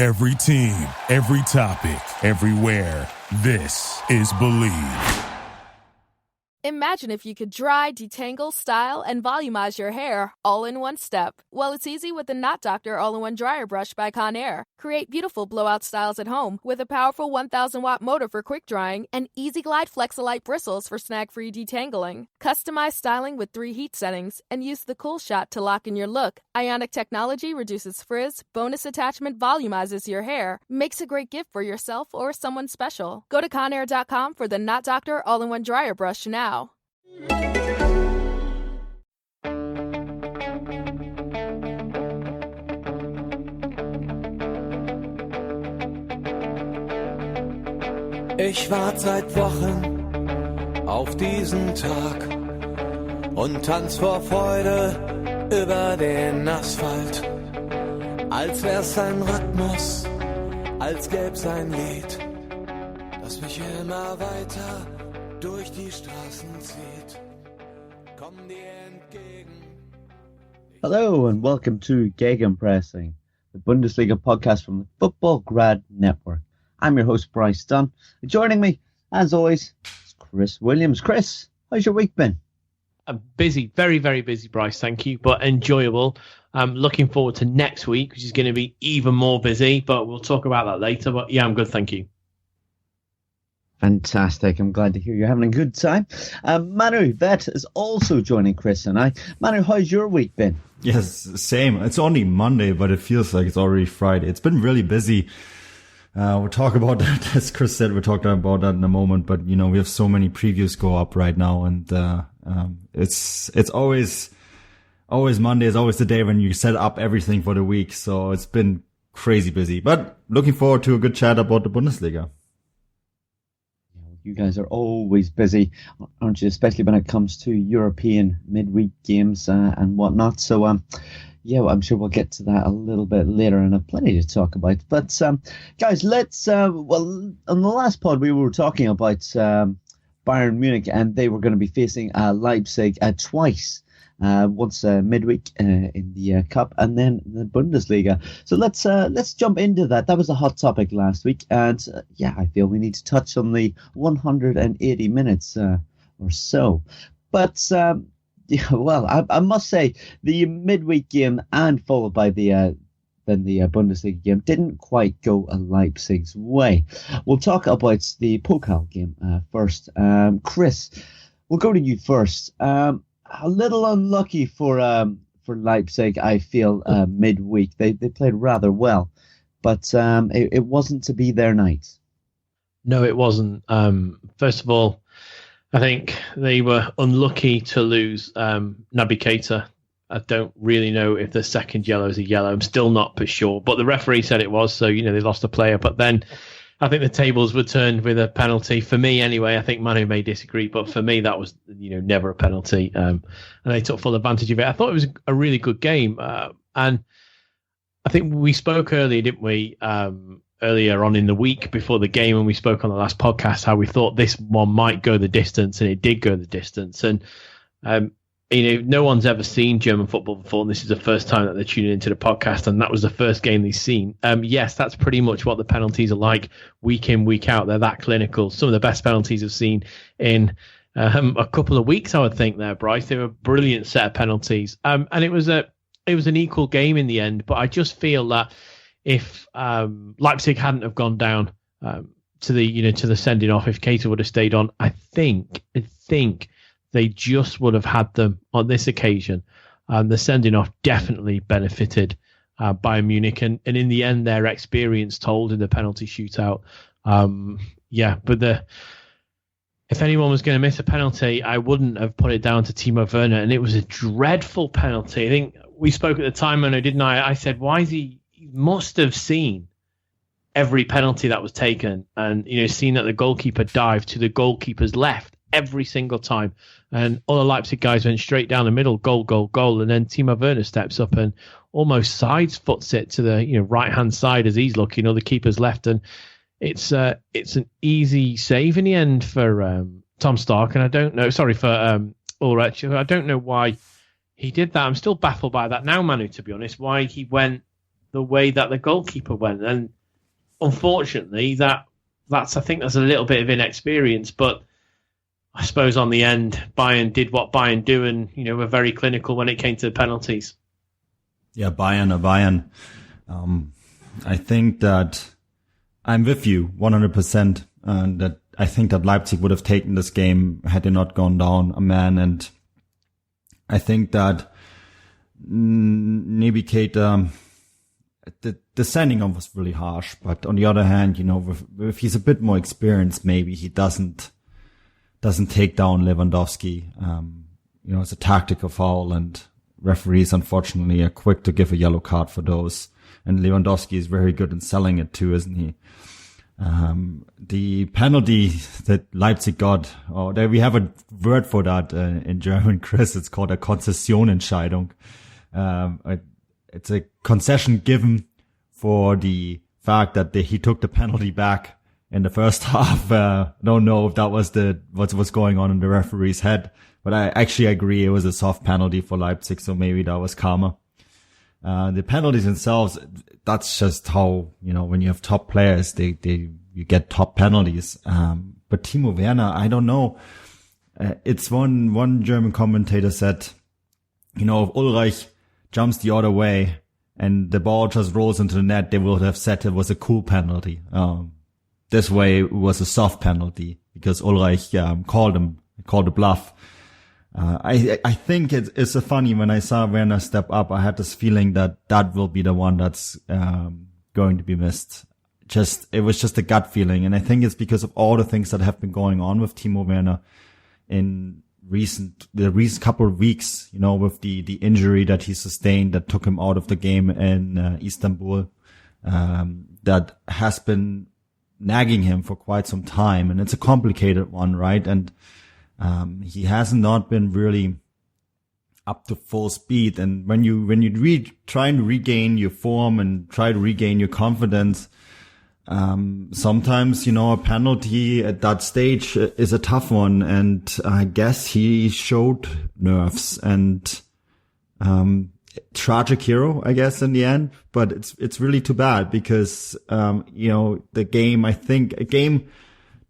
Every team, every topic, everywhere. This is Believe. Imagine if you could dry, detangle, style, and volumize your hair all in one step. Well, it's easy with the Knot Doctor All-in-One Dryer Brush by Conair. Create beautiful blowout styles at home with a powerful 1,000-watt motor for quick drying and Easy Glide Flexolite bristles for snag-free detangling. Customize styling with 3 heat settings and use the Cool Shot to lock in your look. Ionic technology reduces frizz, bonus attachment volumizes your hair, makes a great gift for yourself or someone special. Go to Conair.com for the Knot Doctor All-in-One Dryer Brush now. Ich warte seit Wochen auf diesen Tag und tanz vor Freude über den Asphalt, als wär's ein Rhythmus, als gäb's ein Lied, das mich immer weiter durch die Straßen zieht. Komm dir entgegen. Hello and welcome to Gegenpressing, the Bundesliga podcast from the Football Grad Network. I'm your host, Bryce Dunn. Joining me, as always, is Chris Williams. Chris, how's your week been? I'm busy, very, very busy, Bryce, thank you, but enjoyable. I'm looking forward to next week, which is going to be even more busy, but we'll talk about that later. But yeah, I'm good, thank you. Fantastic. I'm glad to hear you're having a good time. Manuel Veth is also joining Chris and I. Manu, how's your week been? Yes, same. It's only Monday, but it feels like it's already Friday. It's been really busy. We'll talk about that, as Chris said, we'll talk about that in a moment, but you know, we have so many previews go up right now, and it's always Monday is always the day when you set up everything for the week, so it's been crazy busy, but looking forward to a good chat about the Bundesliga. You guys are always busy, aren't you? Especially when it comes to European midweek games and whatnot. So, yeah, I'm sure we'll get to that a little bit later and have plenty to talk about. But, guys, let's, well, on the last pod, we were talking about Bayern Munich, and they were going to be facing Leipzig twice. Once midweek in the Cup and then the Bundesliga. So let's jump into that. That was a hot topic last week, and yeah, I feel we need to touch on the 180 minutes or so. But yeah, well, I must say the midweek game and followed by the Bundesliga game didn't quite go Leipzig's way. We'll talk about the Pokal game first. Chris, we'll go to you first. A little unlucky for Leipzig, I feel, midweek. They played rather well, but it wasn't to be their night. No, it wasn't. First of all, I think they were unlucky to lose Naby Keita. I don't really know if the second yellow is a yellow. I'm still not for sure, but the referee said it was, so you know they lost a player. But then I think the tables were turned with a penalty. For me, anyway, I think Manu may disagree, but for me, that was, you know, never a penalty. And they took full advantage of it. I thought it was a really good game. And I think we spoke earlier, didn't we, earlier on in the week before the game, when we spoke on the last podcast, how we thought this one might go the distance, and it did go the distance. And, you know, no one's ever seen German football before, and this is the first time that they're tuning into the podcast, and that was the first game they've seen. Yes, that's pretty much what the penalties are like week in, week out. They're that clinical. Some of the best penalties I've seen in a couple of weeks, I would think there, Bryce. They were a brilliant set of penalties. And it was an equal game in the end, but I just feel that if Leipzig hadn't have gone down to the sending off, if Keita would have stayed on, I think they just would have had them on this occasion. The sending off definitely benefited Bayern Munich, and in the end, their experience told in the penalty shootout. Yeah, but if anyone was going to miss a penalty, I wouldn't have put it down to Timo Werner, and it was a dreadful penalty. I think we spoke at the time, Manu, didn't I? I said, why is he must have seen every penalty that was taken, and seen that the goalkeeper dived to the goalkeeper's left every single time, and all the Leipzig guys went straight down the middle, goal, goal, goal, and then Timo Werner steps up and almost sidefoots it to the right hand side as he's looking, or the keeper's left, and it's an easy save in the end for Tom Stark, and for Ulrich. I don't know why he did that. I'm still baffled by that now, Manu, to be honest, why he went the way that the goalkeeper went. And unfortunately, that's I think that's a little bit of inexperience. But I suppose on the end, Bayern did what Bayern do, and were very clinical when it came to the penalties. Yeah, Bayern. I think that I'm with you 100%, and that I think that Leipzig would have taken this game had they not gone down a man. And I think that Navigator, the sending off was really harsh. But on the other hand, if he's a bit more experienced, maybe he doesn't take down Lewandowski. It's a tactical foul, and referees, unfortunately, are quick to give a yellow card for those. And Lewandowski is very good in selling it too, isn't he? The penalty that Leipzig got, we have a word for that in German, Chris. It's called a Konzessionentscheidung. It's a concession given for the fact that he took the penalty back in the first half. I don't know if that was what was going on in the referee's head, but I actually agree it was a soft penalty for Leipzig, so maybe that was karma. The penalties themselves, that's just how, when you have top players, you get top penalties. But Timo Werner, I don't know. It's one German commentator said, if Ulreich jumps the other way and the ball just rolls into the net, they would have said it was a cool penalty. This way it was a soft penalty because Ulreich called a bluff. I think it's a funny, when I saw Werner step up, I had this feeling that will be the one that's going to be missed. It was just a gut feeling, and I think it's because of all the things that have been going on with Timo Werner in the recent couple of weeks, with the injury that he sustained that took him out of the game in Istanbul, that has been nagging him for quite some time, and it's a complicated one, right? And he has not been really up to full speed. And when you try and regain your form and try to regain your confidence, sometimes, a penalty at that stage is a tough one. And I guess he showed nerves and, tragic hero, I guess, in the end. But it's really too bad because, the game, I think a game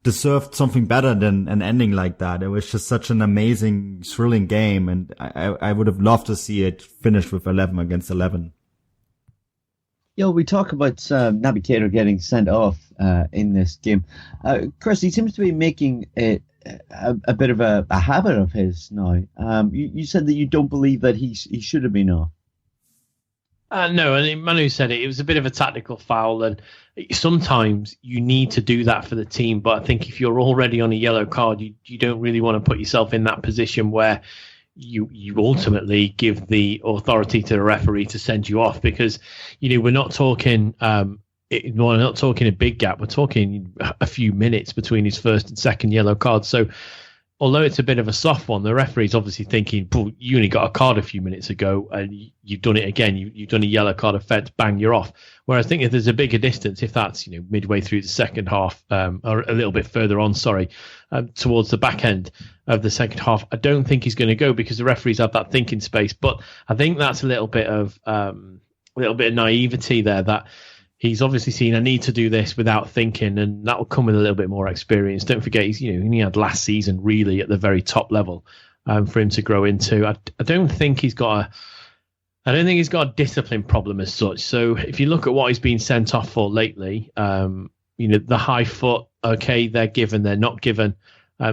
deserved something better than an ending like that. It was just such an amazing, thrilling game, and I would have loved to see it finish with 11 against 11. We talk about Navigator getting sent off in this game. Chris, he seems to be making it a bit of a habit of his now. You said that you don't believe that he should have been off. No, and Manu said it was a bit of a tactical foul, and sometimes you need to do that for the team. But I think if you're already on a yellow card, you don't really want to put yourself in that position where you ultimately give the authority to the referee to send you off, because we're not talking we're not talking a big gap. We're talking a few minutes between his first and second yellow card. So although it's a bit of a soft one, the referee's obviously thinking, you only got a card a few minutes ago and you've done it again. You've done a yellow card offence, bang, you're off. Whereas I think if there's a bigger distance, if that's midway through the second half, or a little bit further on, towards the back end of the second half, I don't think he's going to go because the referees have that thinking space. But I think that's a little bit of naivety there, that he's obviously seen, I need to do this without thinking, and that will come with a little bit more experience. Don't forget, he had last season really at the very top level for him to grow into. I don't think he's got a discipline problem as such. So if you look at what he's been sent off for lately, the high foot, okay, they're given, they're not given.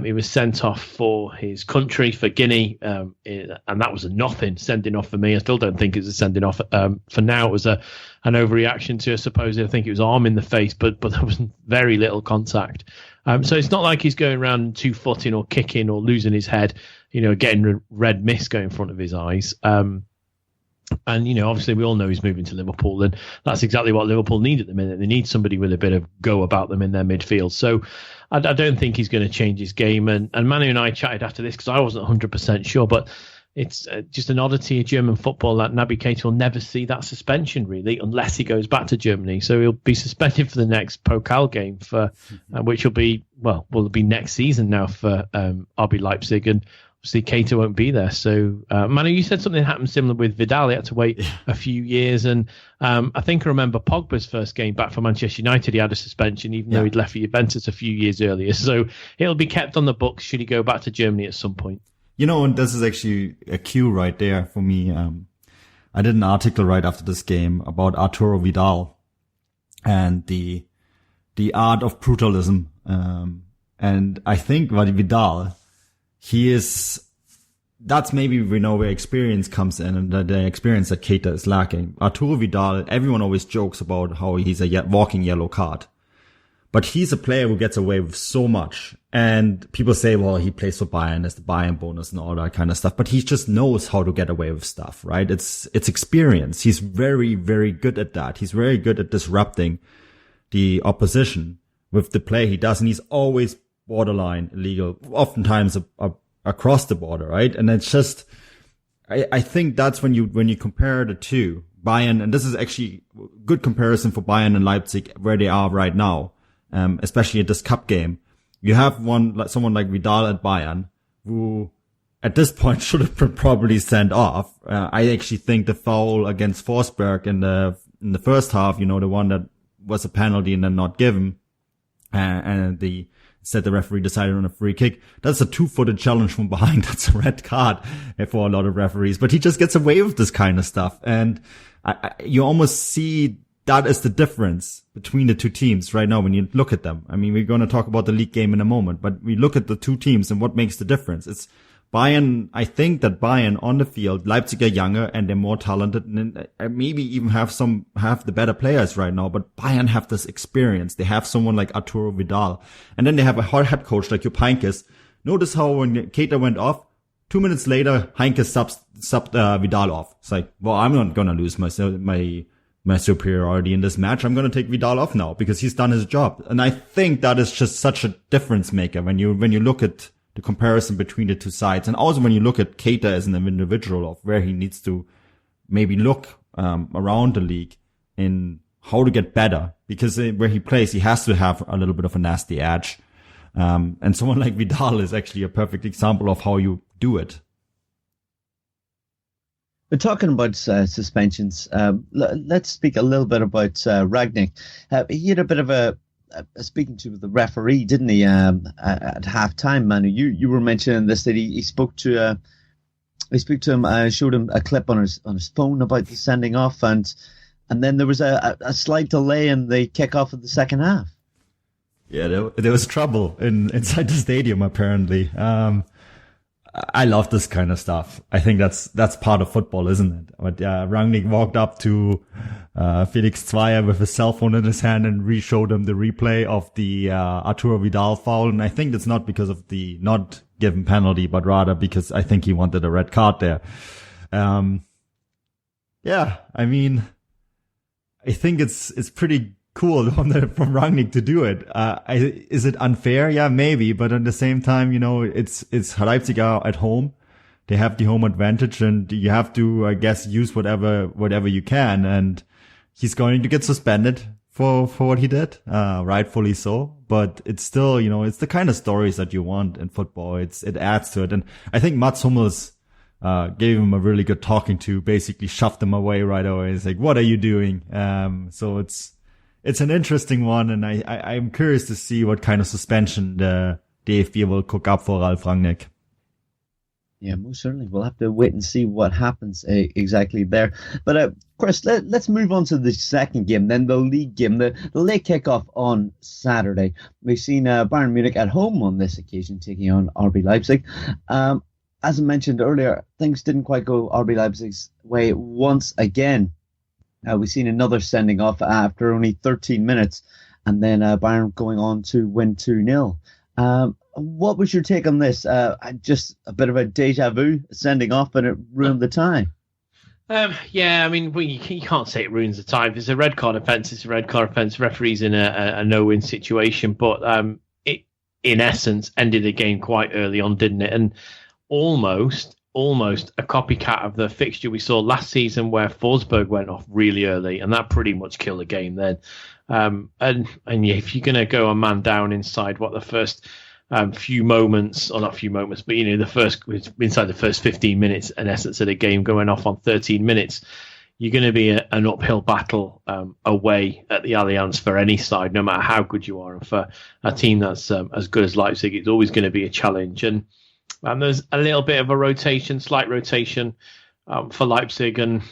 He was sent off for his country, for Guinea, and that was a nothing sending off for me. I still don't think it was a sending off. For now, it was an overreaction to, I think it was arm in the face, but there was very little contact. So it's not like he's going around 2-footing or kicking or losing his head, getting red mist going in front of his eyes. And, obviously we all know he's moving to Liverpool, and that's exactly what Liverpool need at the minute. They need somebody with a bit of go about them in their midfield. So I don't think he's going to change his game. And Manu and I chatted after this because I wasn't 100% sure, but it's just an oddity of German football that Naby Keita will never see that suspension, really, unless he goes back to Germany. So he'll be suspended for the next Pokal game, which will be next season now for RB Leipzig. And obviously Keita won't be there. So, Manu, you said something happened similar with Vidal. He had to wait a few years. And I think I remember Pogba's first game back for Manchester United, he had a suspension, even though he'd left for Juventus a few years earlier. So he'll be kept on the books should he go back to Germany at some point. And this is actually a cue right there for me. I did an article right after this game about Arturo Vidal and the art of brutalism. And I think Vidal, that's maybe where experience comes in, and the experience that Keita is lacking. Arturo Vidal, everyone always jokes about how he's a walking yellow card. But he's a player who gets away with so much. And people say, well, he plays for Bayern, there's the Bayern bonus and all that kind of stuff. But he just knows how to get away with stuff, right? It's experience. He's very, very good at that. He's very good at disrupting the opposition with the play he does. And he's always borderline illegal, oftentimes across the border, right? And it's just, I think that's when you compare the two, Bayern, and this is actually good comparison for Bayern and Leipzig, where they are right now, especially at this cup game. You have someone like Vidal at Bayern, who at this point should have been probably sent off. I actually think the foul against Forsberg in the first half, the one that was a penalty and then not given, and instead the referee decided on a free kick. That's a 2-footed challenge from behind. That's a red card for a lot of referees, but he just gets away with this kind of stuff. And you almost see that is the difference between the two teams right now when you look at them. I mean, we're going to talk about the league game in a moment, but we look at the two teams and what makes the difference. It's Bayern. I think that Bayern on the field, Leipzig are younger and they're more talented and maybe even have the better players right now, but Bayern have this experience. They have someone like Arturo Vidal, and then they have a head coach like Jupp Heynckes. Notice how when Keita went off, 2 minutes later, Heynckes subbed Vidal off. It's like, well, I'm not going to lose my superiority in this match. I'm going to take Vidal off now because he's done his job. And I think that is just such a difference maker when you look at the comparison between the two sides. And also when you look at Keita as an individual of where he needs to maybe look around the league in how to get better, because where he plays, he has to have a little bit of a nasty edge. And someone like Vidal is actually a perfect example of how you do it. We're talking about suspensions. Let's speak a little bit about Rangnick. He had a bit of a speaking to the referee, didn't he? At halftime, Manu, you were mentioning this, that he spoke to him, showed him a clip on his phone about the sending off, and then there was a slight delay in the kickoff of the second half. Yeah, there was trouble inside the stadium apparently. I love this kind of stuff. I think that's part of football, isn't it? But Rangnick walked up to Felix Zweier with his cell phone in his hand and re-showed him the replay of the Arturo Vidal foul. And I think it's not because of the not given penalty, but rather because I think he wanted a red card there. Yeah, I mean, I think it's pretty cool from Rangnick to do it. Is it unfair? Yeah, maybe. But at the same time, it's Leipzig are at home. They have the home advantage and you have to, I guess, use whatever you can. And he's going to get suspended for what he did, rightfully so. But it's still, it's the kind of stories that you want in football. It adds to it. And I think Mats Hummels gave him a really good talking to, basically shoved him away right away. It's like, what are you doing? So it's an interesting one, and I'm curious to see what kind of suspension the DFB will cook up for Ralf Rangnick. Yeah, most certainly. We'll have to wait and see what happens exactly there. But Chris, let's move on to the second game, then the league game, the late kickoff on Saturday. We've seen Bayern Munich at home on this occasion taking on RB Leipzig. As I mentioned earlier, things didn't quite go RB Leipzig's way once again. We've seen another sending off after only 13 minutes, and then Bayern going on to win 2-0. What was your take on this? Just a bit of a deja vu sending off, and it ruined the tie. Yeah, I mean, you can't say it ruins the tie. If it's a red card offence, it's a red card offence. Referee's in a no-win situation, but it, in essence, ended the game quite early on, didn't it? And almost a copycat of the fixture we saw last season where Forsberg went off really early, and that pretty much killed the game then. And yeah, if you're going to go a man down inside the first few moments, or not few moments, but inside the first 15 minutes, in essence, of the game going off on 13 minutes, you're going to be an uphill battle away at the Allianz for any side, no matter how good you are. And for a team that's as good as Leipzig, it's always going to be a challenge. And there's a little bit of a slight rotation for Leipzig, and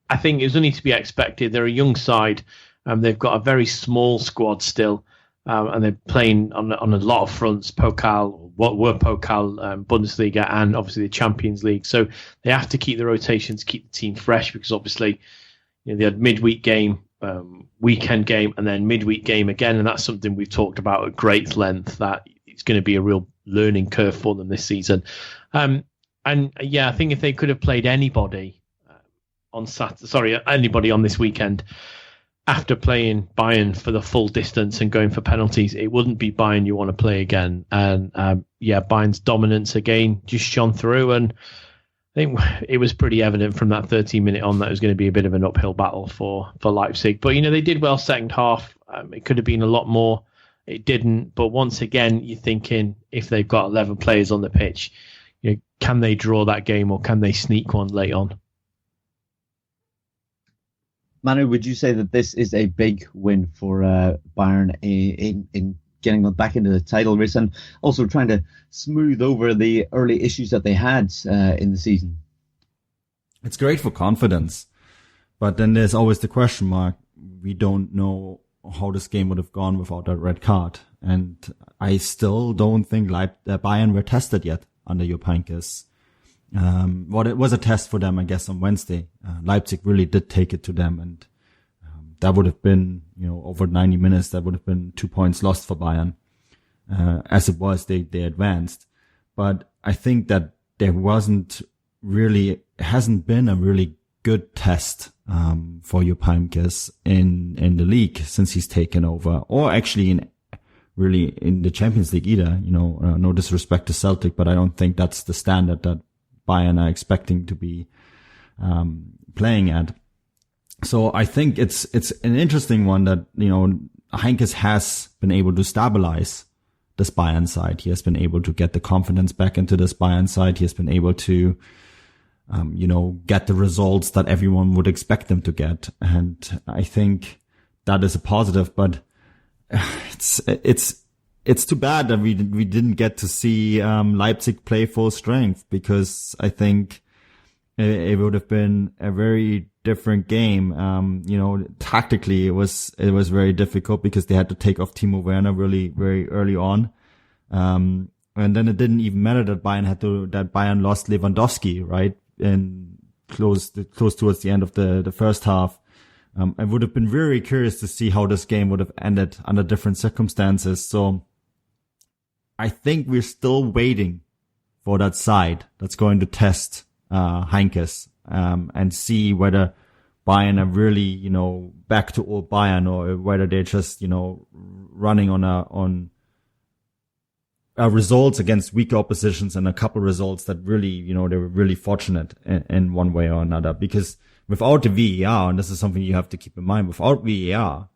I think it's only to be expected. They're a young side. They've got a very small squad still. And they're playing on a lot of fronts, Pokal, Bundesliga, and obviously the Champions League. So they have to keep the rotations, keep the team fresh, because obviously they had midweek game, weekend game, and then midweek game again. And that's something we've talked about at great length, that it's going to be a real learning curve for them this season. I think if they could have played anybody anybody on this weekend, after playing Bayern for the full distance and going for penalties, it wouldn't be Bayern you want to play again. And Bayern's dominance again just shone through. And I think it was pretty evident from that 13-minute on that it was going to be a bit of an uphill battle for Leipzig. But, they did well second half. It could have been a lot more. It didn't. But once again, you're thinking, if they've got 11 players on the pitch, can they draw that game, or can they sneak one late on? Manu, would you say that this is a big win for Bayern in getting them back into the title race, and also trying to smooth over the early issues that they had in the season? It's great for confidence, but then there's always the question mark. We don't know how this game would have gone without that red card, and I still don't think Bayern were tested yet under Jupp Heynckes. It was a test for them, I guess, on Wednesday. Leipzig really did take it to them, and that would have been, over 90 minutes, that would have been 2 points lost for Bayern. As it was, they advanced. But I think that there hasn't been a really good test for Jupp Heynckes in the league since he's taken over, or actually in the Champions League either. No disrespect to Celtic, but I don't think that's the standard that Bayern are expecting to be playing at. So I think it's an interesting one that, Heynckes has been able to stabilize this Bayern side. He has been able to get the confidence back into this Bayern side. He has been able to, get the results that everyone would expect them to get. And I think that is a positive, but it's too bad that we didn't get to see Leipzig play full strength, because I think it would have been a very different game. Tactically it was very difficult, because they had to take off Timo Werner really very early on. And then it didn't even matter that Bayern lost Lewandowski, right? And close towards the end of the first half. I would have been very curious to see how this game would have ended under different circumstances. So I think we're still waiting for that side that's going to test Heynckes and see whether Bayern are really, back to old Bayern, or whether they're just, running on results against weaker oppositions, and a couple results that really, they were really fortunate in one way or another. Because without the VAR, and this is something you have to keep in mind, without VAR,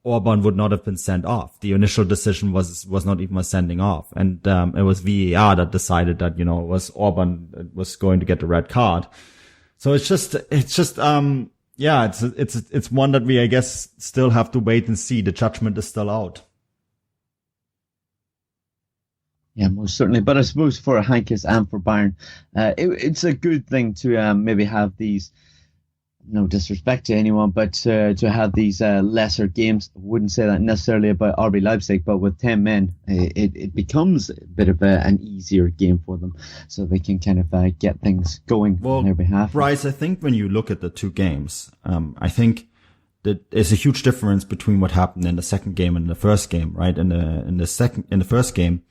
Orban would not have been sent off. The initial decision was not even a sending off. And it was VAR that decided that, it was Orban was going to get the red card. So it's one that we, I guess, still have to wait and see. The judgment is still out. Yeah, most certainly. But I suppose for Heynckes and for Bayern, it's a good thing to maybe have these, no disrespect to anyone, but to have these lesser games. I wouldn't say that necessarily about RB Leipzig, but with 10 men, it becomes a bit of an easier game for them, so they can kind of get things going on their behalf. Bryce, I think when you look at the two games, I think that there's a huge difference between what happened in the second game and the first game, right? In the first game,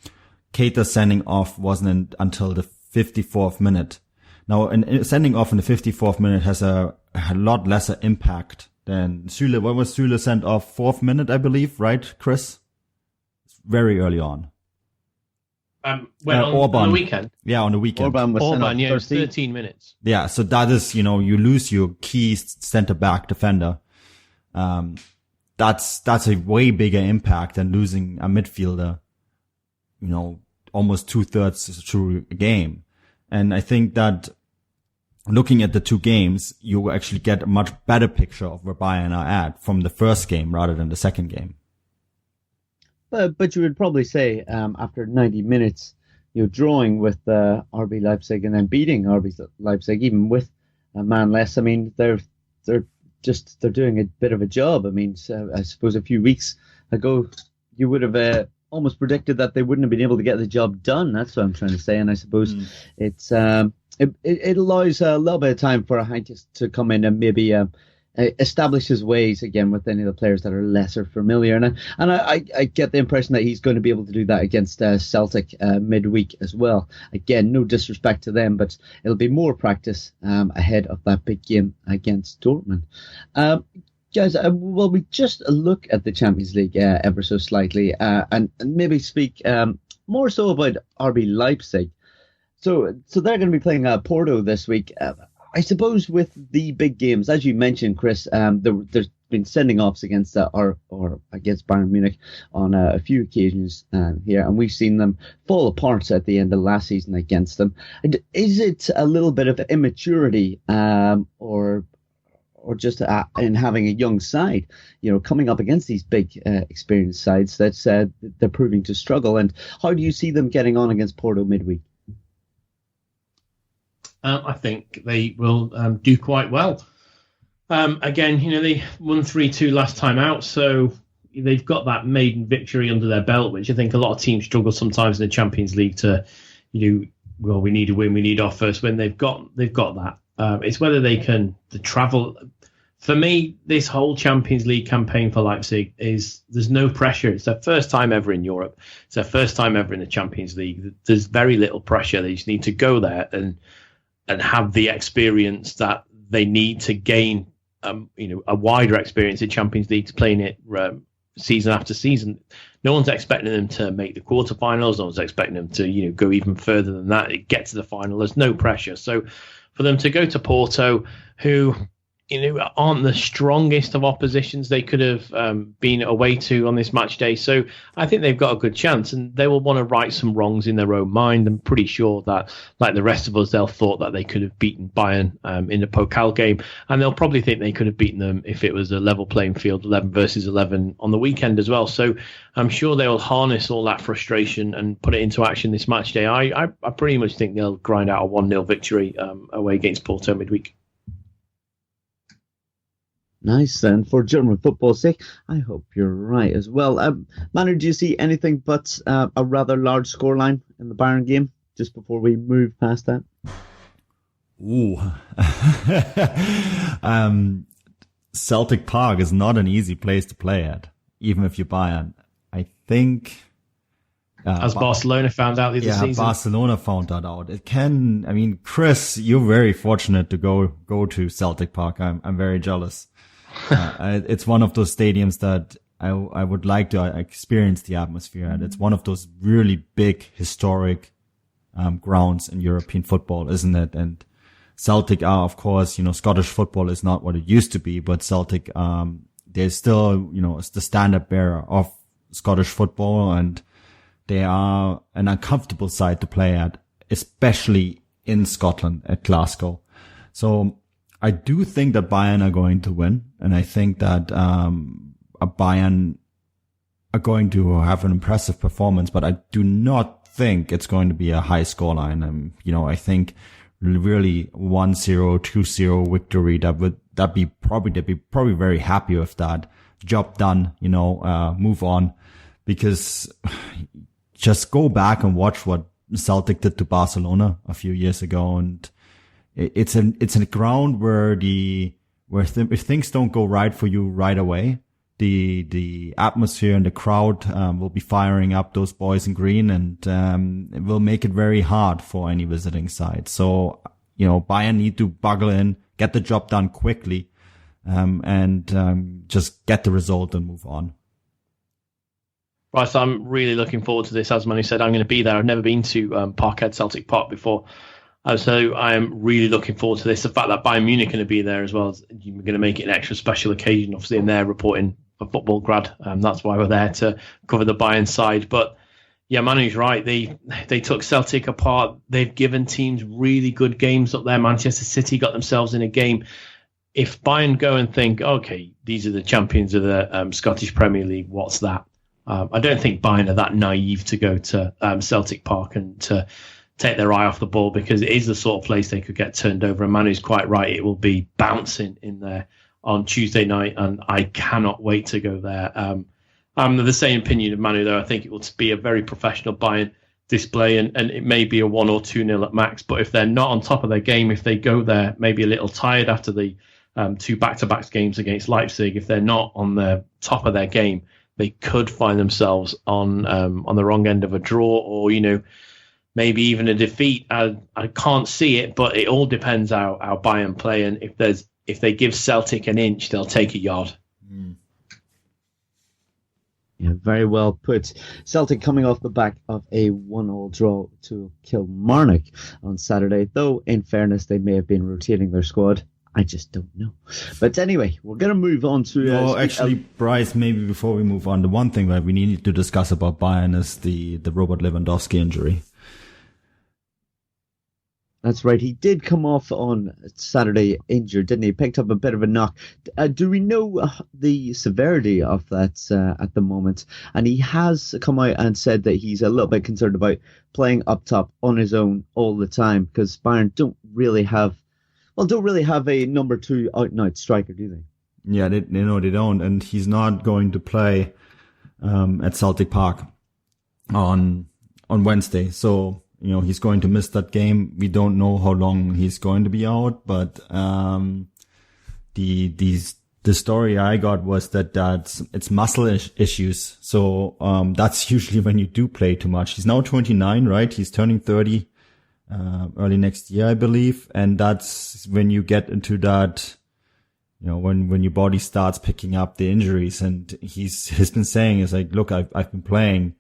Keita's sending off wasn't until the 54th minute. Now, sending off in the 54th minute has a lot lesser impact than Süle. When was Süle sent off? 4th minute, I believe, right, Chris? Very early on. On the weekend? Yeah, on the weekend. Orban was sent off it was 13 minutes. Yeah, so that is, you lose your key centre-back defender. That's a way bigger impact than losing a midfielder almost 2/3 through a game. And I think that looking at the two games, you actually get a much better picture of where Bayern are at from the first game rather than the second game. But you would probably say after 90 minutes, drawing with RB Leipzig and then beating RB Leipzig, even with a man less. I mean, they're doing a bit of a job. I mean, I suppose a few weeks ago, you would have almost predicted that they wouldn't have been able to get the job done. That's what I'm trying to say. And I suppose it's it allows a little bit of time for Heinz to come in and maybe establish his ways again with any of the players that are lesser familiar. And I get the impression that he's going to be able to do that against Celtic midweek as well. Again, no disrespect to them, but it'll be more practice ahead of that big game against Dortmund. Guys, well, we just look at the Champions League ever so slightly and maybe speak more so about RB Leipzig. So they're going to be playing Porto this week. I suppose with the big games, as you mentioned, Chris, there's been sending offs against or against Bayern Munich on a few occasions here, and we've seen them fall apart at the end of last season against them. Is it a little bit of immaturity, or just in having a young side, coming up against these big experienced sides that's they're proving to struggle? And how do you see them getting on against Porto midweek? I think they will do quite well. Again, they won 3-2 last time out, so they've got that maiden victory under their belt, which I think a lot of teams struggle sometimes in the Champions League to, well, we need a win, we need our first win. They've got that. It's whether they can travel. For me, this whole Champions League campaign for Leipzig there's no pressure. It's their first time ever in Europe. It's their first time ever in the Champions League. There's very little pressure. They just need to go there and have the experience that they need to gain, a wider experience in Champions League to playing it season after season. No one's expecting them to make the quarterfinals. No one's expecting them to, go even further than that, get to the final. There's no pressure. So for them to go to Porto, who, aren't the strongest of oppositions they could have been away to on this match day. So I think they've got a good chance, and they will want to right some wrongs in their own mind. I'm pretty sure that, like the rest of us, they'll thought that they could have beaten Bayern in the Pokal game, and they'll probably think they could have beaten them if it was a level playing field, 11 versus 11 on the weekend as well. So I'm sure they will harness all that frustration and put it into action this match day. I pretty much think they'll grind out a 1-0 victory away against Porto midweek. Nice. And for German football's sake, I hope you're right as well. Manu, do you see anything but a rather large scoreline in the Bayern game just before we move past that? Ooh. Celtic Park is not an easy place to play at, even if you're Bayern. I think... As Barcelona found out the other season. Yeah, Barcelona found that out. Chris, you're very fortunate to go to Celtic Park. I'm very jealous. It's one of those stadiums that I would like to experience the atmosphere at. It's one of those really big historic grounds in European football, isn't it? And Celtic are, of course, Scottish football is not what it used to be, but Celtic, they're still, it's the standard bearer of Scottish football, and they are an uncomfortable side to play at, especially in Scotland at Glasgow. So I do think that Bayern are going to win, and I think that Bayern are going to have an impressive performance, but I do not think it's going to be a high scoreline. I think really 1-0, 2-0 victory, they'd be probably very happy with that. Job done, move on, because just go back and watch what Celtic did to Barcelona a few years ago, and it's a ground where if things don't go right for you right away, the atmosphere and the crowd will be firing up those boys in green, and it will make it very hard for any visiting side. So Bayern need to buckle in, get the job done quickly, and just get the result and move on. Right, so I'm really looking forward to this. As Manu said, I'm going to be there. I've never been to Parkhead Celtic Park before. So I am really looking forward to this. The fact that Bayern Munich are going to be there as well, you're going to make it an extra special occasion. Obviously, in their reporting for Football Grad, that's why we're there to cover the Bayern side. But Yeah, Manu's right. They took Celtic apart. They've given teams really good games up there. Manchester City got themselves in a game. If Bayern go and think, okay, these are the champions of the Scottish Premier League, what's that? I don't think Bayern are that naive to go to Celtic Park and to take their eye off the ball, because it is the sort of place they could get turned over. And Manu's quite right. It will be bouncing in there on Tuesday night, and I cannot wait to go there. I'm of the same opinion of Manu, though. I think it will be a very professional Bayern display, and it may be a 1 or 2-0 at max. But if they're not on top of their game, if they go there maybe a little tired after the 2 back-to-back games against Leipzig, if they're not on the top of their game, they could find themselves on the wrong end of a draw, or maybe even a defeat. I can't see it, but it all depends how Bayern play, and if they give Celtic an inch, they'll take a yard. Yeah, very well put. Celtic coming off the back of a 1-1 draw to Kilmarnock on Saturday, though in fairness they may have been rotating their squad. I just don't know. But anyway, we're going to move on to... actually, Bryce, maybe before we move on, the one thing that we need to discuss about Bayern is the Robert Lewandowski injury. That's right. He did come off on Saturday injured, didn't he? Picked up a bit of a knock. Do we know the severity of that at the moment? And he has come out and said that he's a little bit concerned about playing up top on his own all the time, because Bayern don't really have a number 2 out-and-out striker, do they? Yeah, they don't. And he's not going to play at Celtic Park on Wednesday. So... he's going to miss that game. We don't know how long he's going to be out, but the story I got was that it's muscle issues. So that's usually when you do play too much. He's now 29, right? He's turning 30 early next year, I believe, and that's when you get into that. When your body starts picking up the injuries, and he's been saying is like, look, I've been playing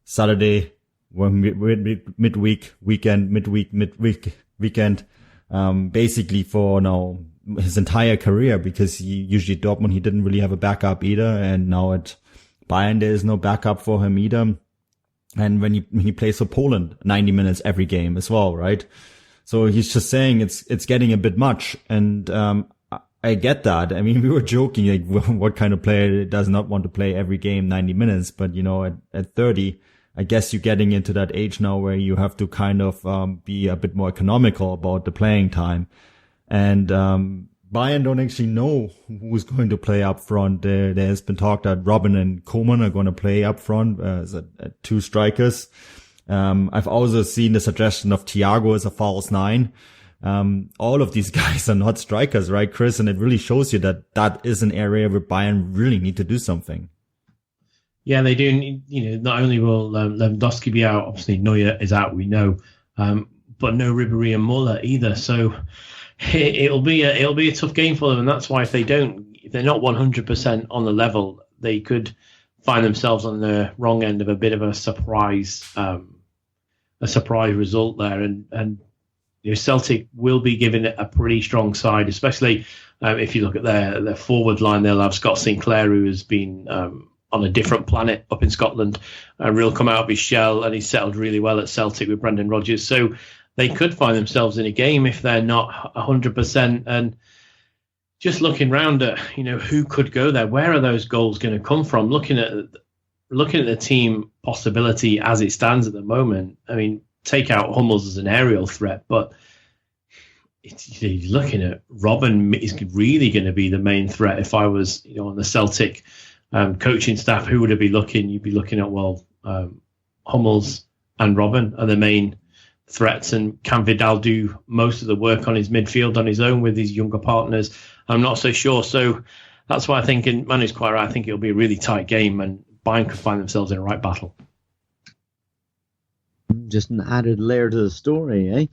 Saturday. Midweek, weekend, basically for now his entire career, because he usually at Dortmund, he didn't really have a backup either. And now at Bayern, there is no backup for him either. And when he plays for Poland, 90 minutes every game as well, right? So he's just saying it's getting a bit much. And, I get that. I mean, we were joking, like, what kind of player does not want to play every game 90 minutes? But, at 30, I guess you're getting into that age now where you have to kind of be a bit more economical about the playing time. And Bayern don't actually know who's going to play up front. There has been talk that Robben and Koeman are going to play up front as 2 strikers. I've also seen the suggestion of Thiago as a false 9. All of these guys are not strikers, right, Chris? And it really shows you that is an area where Bayern really need to do something. Yeah, they do. Not only will Lewandowski be out, obviously Neuer is out, we know, but no Ribéry and Müller either. So it'll be a tough game for them, and that's why if they're not 100% on the level, they could find themselves on the wrong end of a bit of a surprise result there. And Celtic will be given it a pretty strong side, especially if you look at their forward line. They'll have Scott Sinclair, who has been on a different planet up in Scotland, really come out of his shell, and he's settled really well at Celtic with Brendan Rodgers. So they could find themselves in a game if they're not 100%. And just looking round at, who could go there, where are those goals going to come from? Looking at the team possibility as it stands at the moment, I mean, take out Hummels as an aerial threat, but you're looking at Robben is really going to be the main threat. If I was, on the Celtic coaching staff, who would I be looking? You'd be looking at, Hummels and Robben are the main threats, and can Vidal do most of the work on his midfield on his own with his younger partners? I'm not so sure. So that's why I think, and Manu's quite right, I think it'll be a really tight game, and Bayern could find themselves in a right battle. Just an added layer to the story, eh?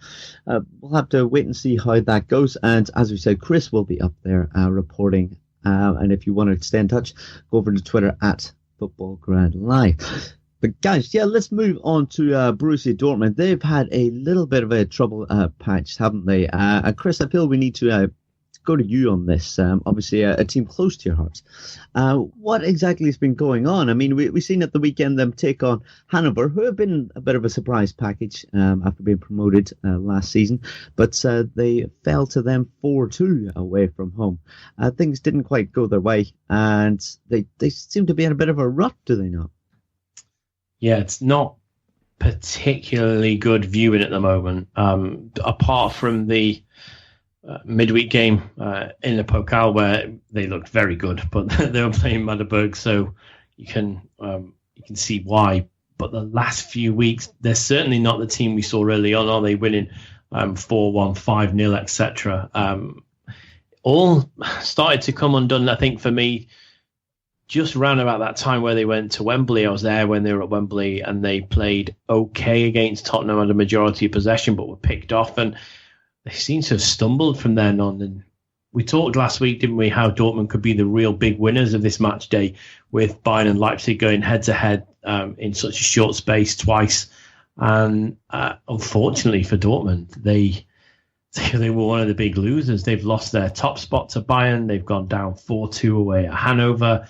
We'll have to wait and see how that goes. And as we said, Chris will be up there reporting. And if you want to stay in touch, go over to Twitter at FootballGroundLive. But guys, let's move on to Borussia Dortmund. They've had a little bit of a trouble patch, haven't they? Chris, I feel we need to go to you on this. Obviously, a team close to your hearts. What exactly has been going on? I mean, we've seen at the weekend them take on Hanover, who have been a bit of a surprise package after being promoted last season, but they fell to them 4-2 away from home. Things didn't quite go their way, and they seem to be in a bit of a rut, do they not? Yeah, it's not particularly good viewing at the moment. Apart from the midweek game in the Pokal, where they looked very good, but they were playing Magdeburg, so you can see why. But the last few weeks, they're certainly not the team we saw early on. Are they winning 4-1, 5-0, etc.? All started to come undone, I think, for me, just around about that time where they went to Wembley. I was there when they were at Wembley, and they played okay against Tottenham, had a majority of possession, but were picked off, and they seem to have stumbled from then on. And we talked last week, didn't we, how Dortmund could be the real big winners of this match day, with Bayern and Leipzig going head-to-head in such a short space twice. And unfortunately for Dortmund, they were one of the big losers. They've lost their top spot to Bayern. They've gone down 4-2 away at Hanover.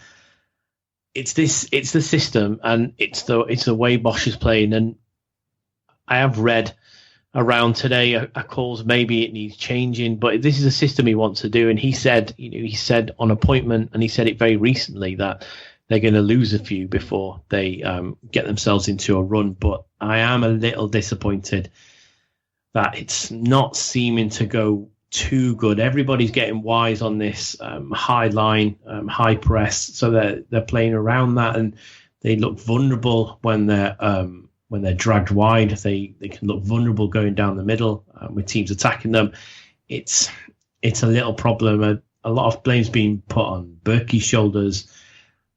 It's the system, and it's the way Bosch is playing. And I have read around today a calls maybe it needs changing, but this is a system he wants to do. And he said on appointment, and he said it very recently, that they're going to lose a few before they get themselves into a run. But I am a little disappointed that it's not seeming to go too good. Everybody's getting wise on this high line, high press, so they're playing around that, and they look vulnerable when they're dragged wide. They can look vulnerable going down the middle with teams attacking them. It's a little problem. A lot of blame's being put on Berkey's shoulders.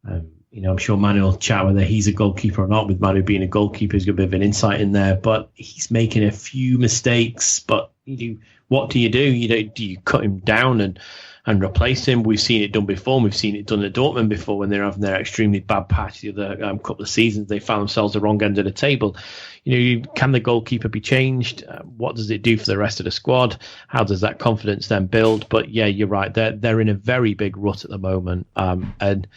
I'm sure Manu will chat whether he's a goalkeeper or not. With Manu being a goalkeeper, he's got a bit of an insight in there, but he's making a few mistakes. But what do you do? Do you cut him down and replace him? We've seen it done before. We've seen it done at Dortmund before when they're having their extremely bad patch the other couple of seasons. They found themselves the wrong end of the table. Can the goalkeeper be changed? What does it do for the rest of the squad? How does that confidence then build? But yeah, you're right. They're in a very big rut at the moment, and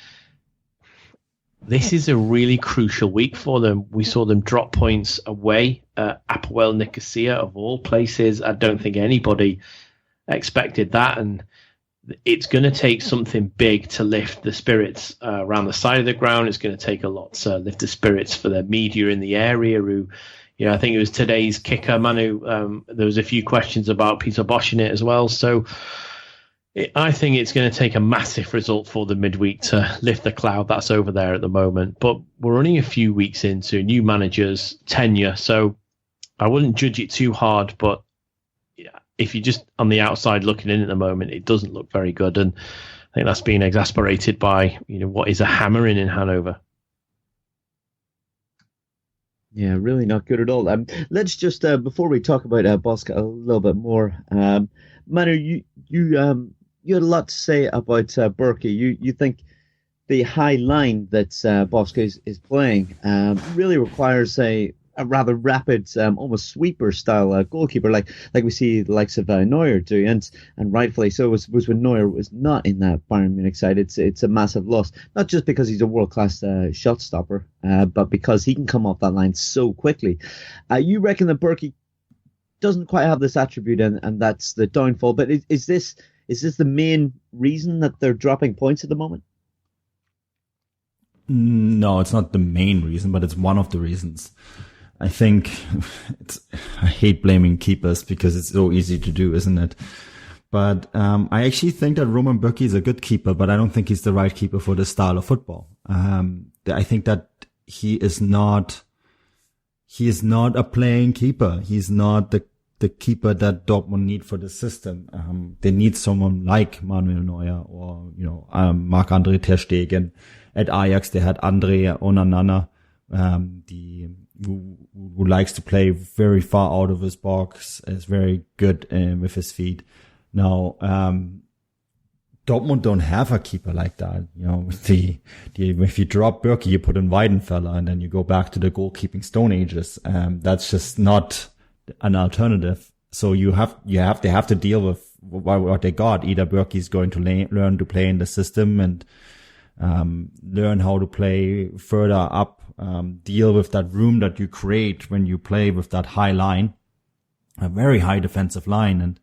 this is a really crucial week for them. We saw them drop points away at Apoel Nicosia, of all places. I don't think anybody expected that, and it's going to take something big to lift the spirits around the side of the ground. It's going to take a lot to lift the spirits for the media in the area, who, I think it was today's kicker, Manu. There was a few questions about Peter Bosch in it as well. So I think it's going to take a massive result for the midweek to lift the cloud that's over there at the moment. But we're only a few weeks into new manager's tenure, so I wouldn't judge it too hard. But if you're just on the outside looking in at the moment, it doesn't look very good. And I think that's being exasperated by what is a hammering in Hanover. Yeah, really not good at all. Let's just before we talk about Bosch a little bit more, Manu, you had a lot to say about Berkey. You think the high line that Bosch is playing really requires a rather rapid, almost sweeper style goalkeeper, like we see the likes of Neuer do, and rightfully so. Was when Neuer was not in that Bayern Munich side. It's a massive loss, not just because he's a world class shot stopper, but because he can come off that line so quickly. You reckon that Berkey doesn't quite have this attribute, and that's the downfall. But is this the main reason that they're dropping points at the moment? No, it's not the main reason, but it's one of the reasons. I think I hate blaming keepers because it's so easy to do, isn't it? But I actually think that Roman Bürki is a good keeper, but I don't think he's the right keeper for this style of football. I think that he is not a playing keeper. He's not the keeper that Dortmund need for the system. They need someone like Manuel Neuer or, Marc-André ter Stegen. At Ajax, they had Andre Onanana, who likes to play very far out of his box, is very good with his feet. Now, Dortmund don't have a keeper like that. If you drop Bürki, you put in Weidenfeller, and then you go back to the goalkeeping Stone Ages. That's just not an alternative. So they have to deal what they got. Either Berkey's going to learn to play in the system and learn how to play further up, deal with that room that you create when you play with that high line, a very high defensive line. And,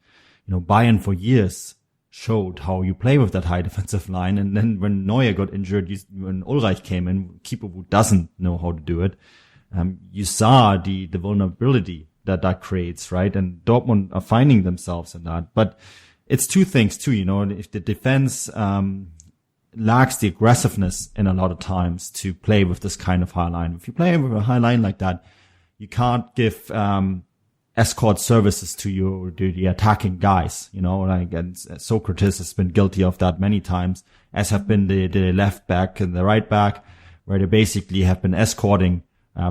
Bayern for years showed how you play with that high defensive line. And then when Neuer got injured, when Ulreich came in, keeper who doesn't know how to do it, you saw the vulnerability that creates, right? And Dortmund are finding themselves in that. But it's two things too, if the defense, lacks the aggressiveness in a lot of times to play with this kind of high line. If you play with a high line like that, you can't give, escort services to the attacking guys, and Socrates has been guilty of that many times, as have been the left back and the right back, where they basically have been escorting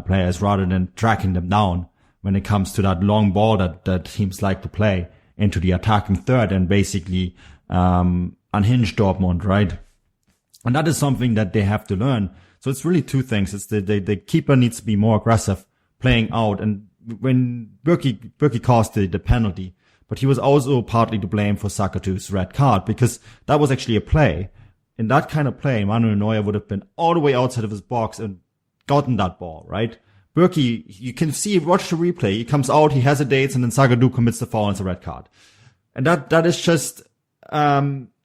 players rather than tracking them down when it comes to that long ball that teams like to play into the attacking third and basically unhinge Dortmund, right? And that is something that they have to learn. So it's really two things. It's the keeper needs to be more aggressive, playing out. And when Berkey caused the penalty, but he was also partly to blame for Sakatu's red card, because that was actually a play. In that kind of play, Manuel Neuer would have been all the way outside of his box and gotten that ball, right? Berkey, you can see, watch the replay. He comes out, he hesitates, and then Sagadu commits the foul and it's a red card. And that is just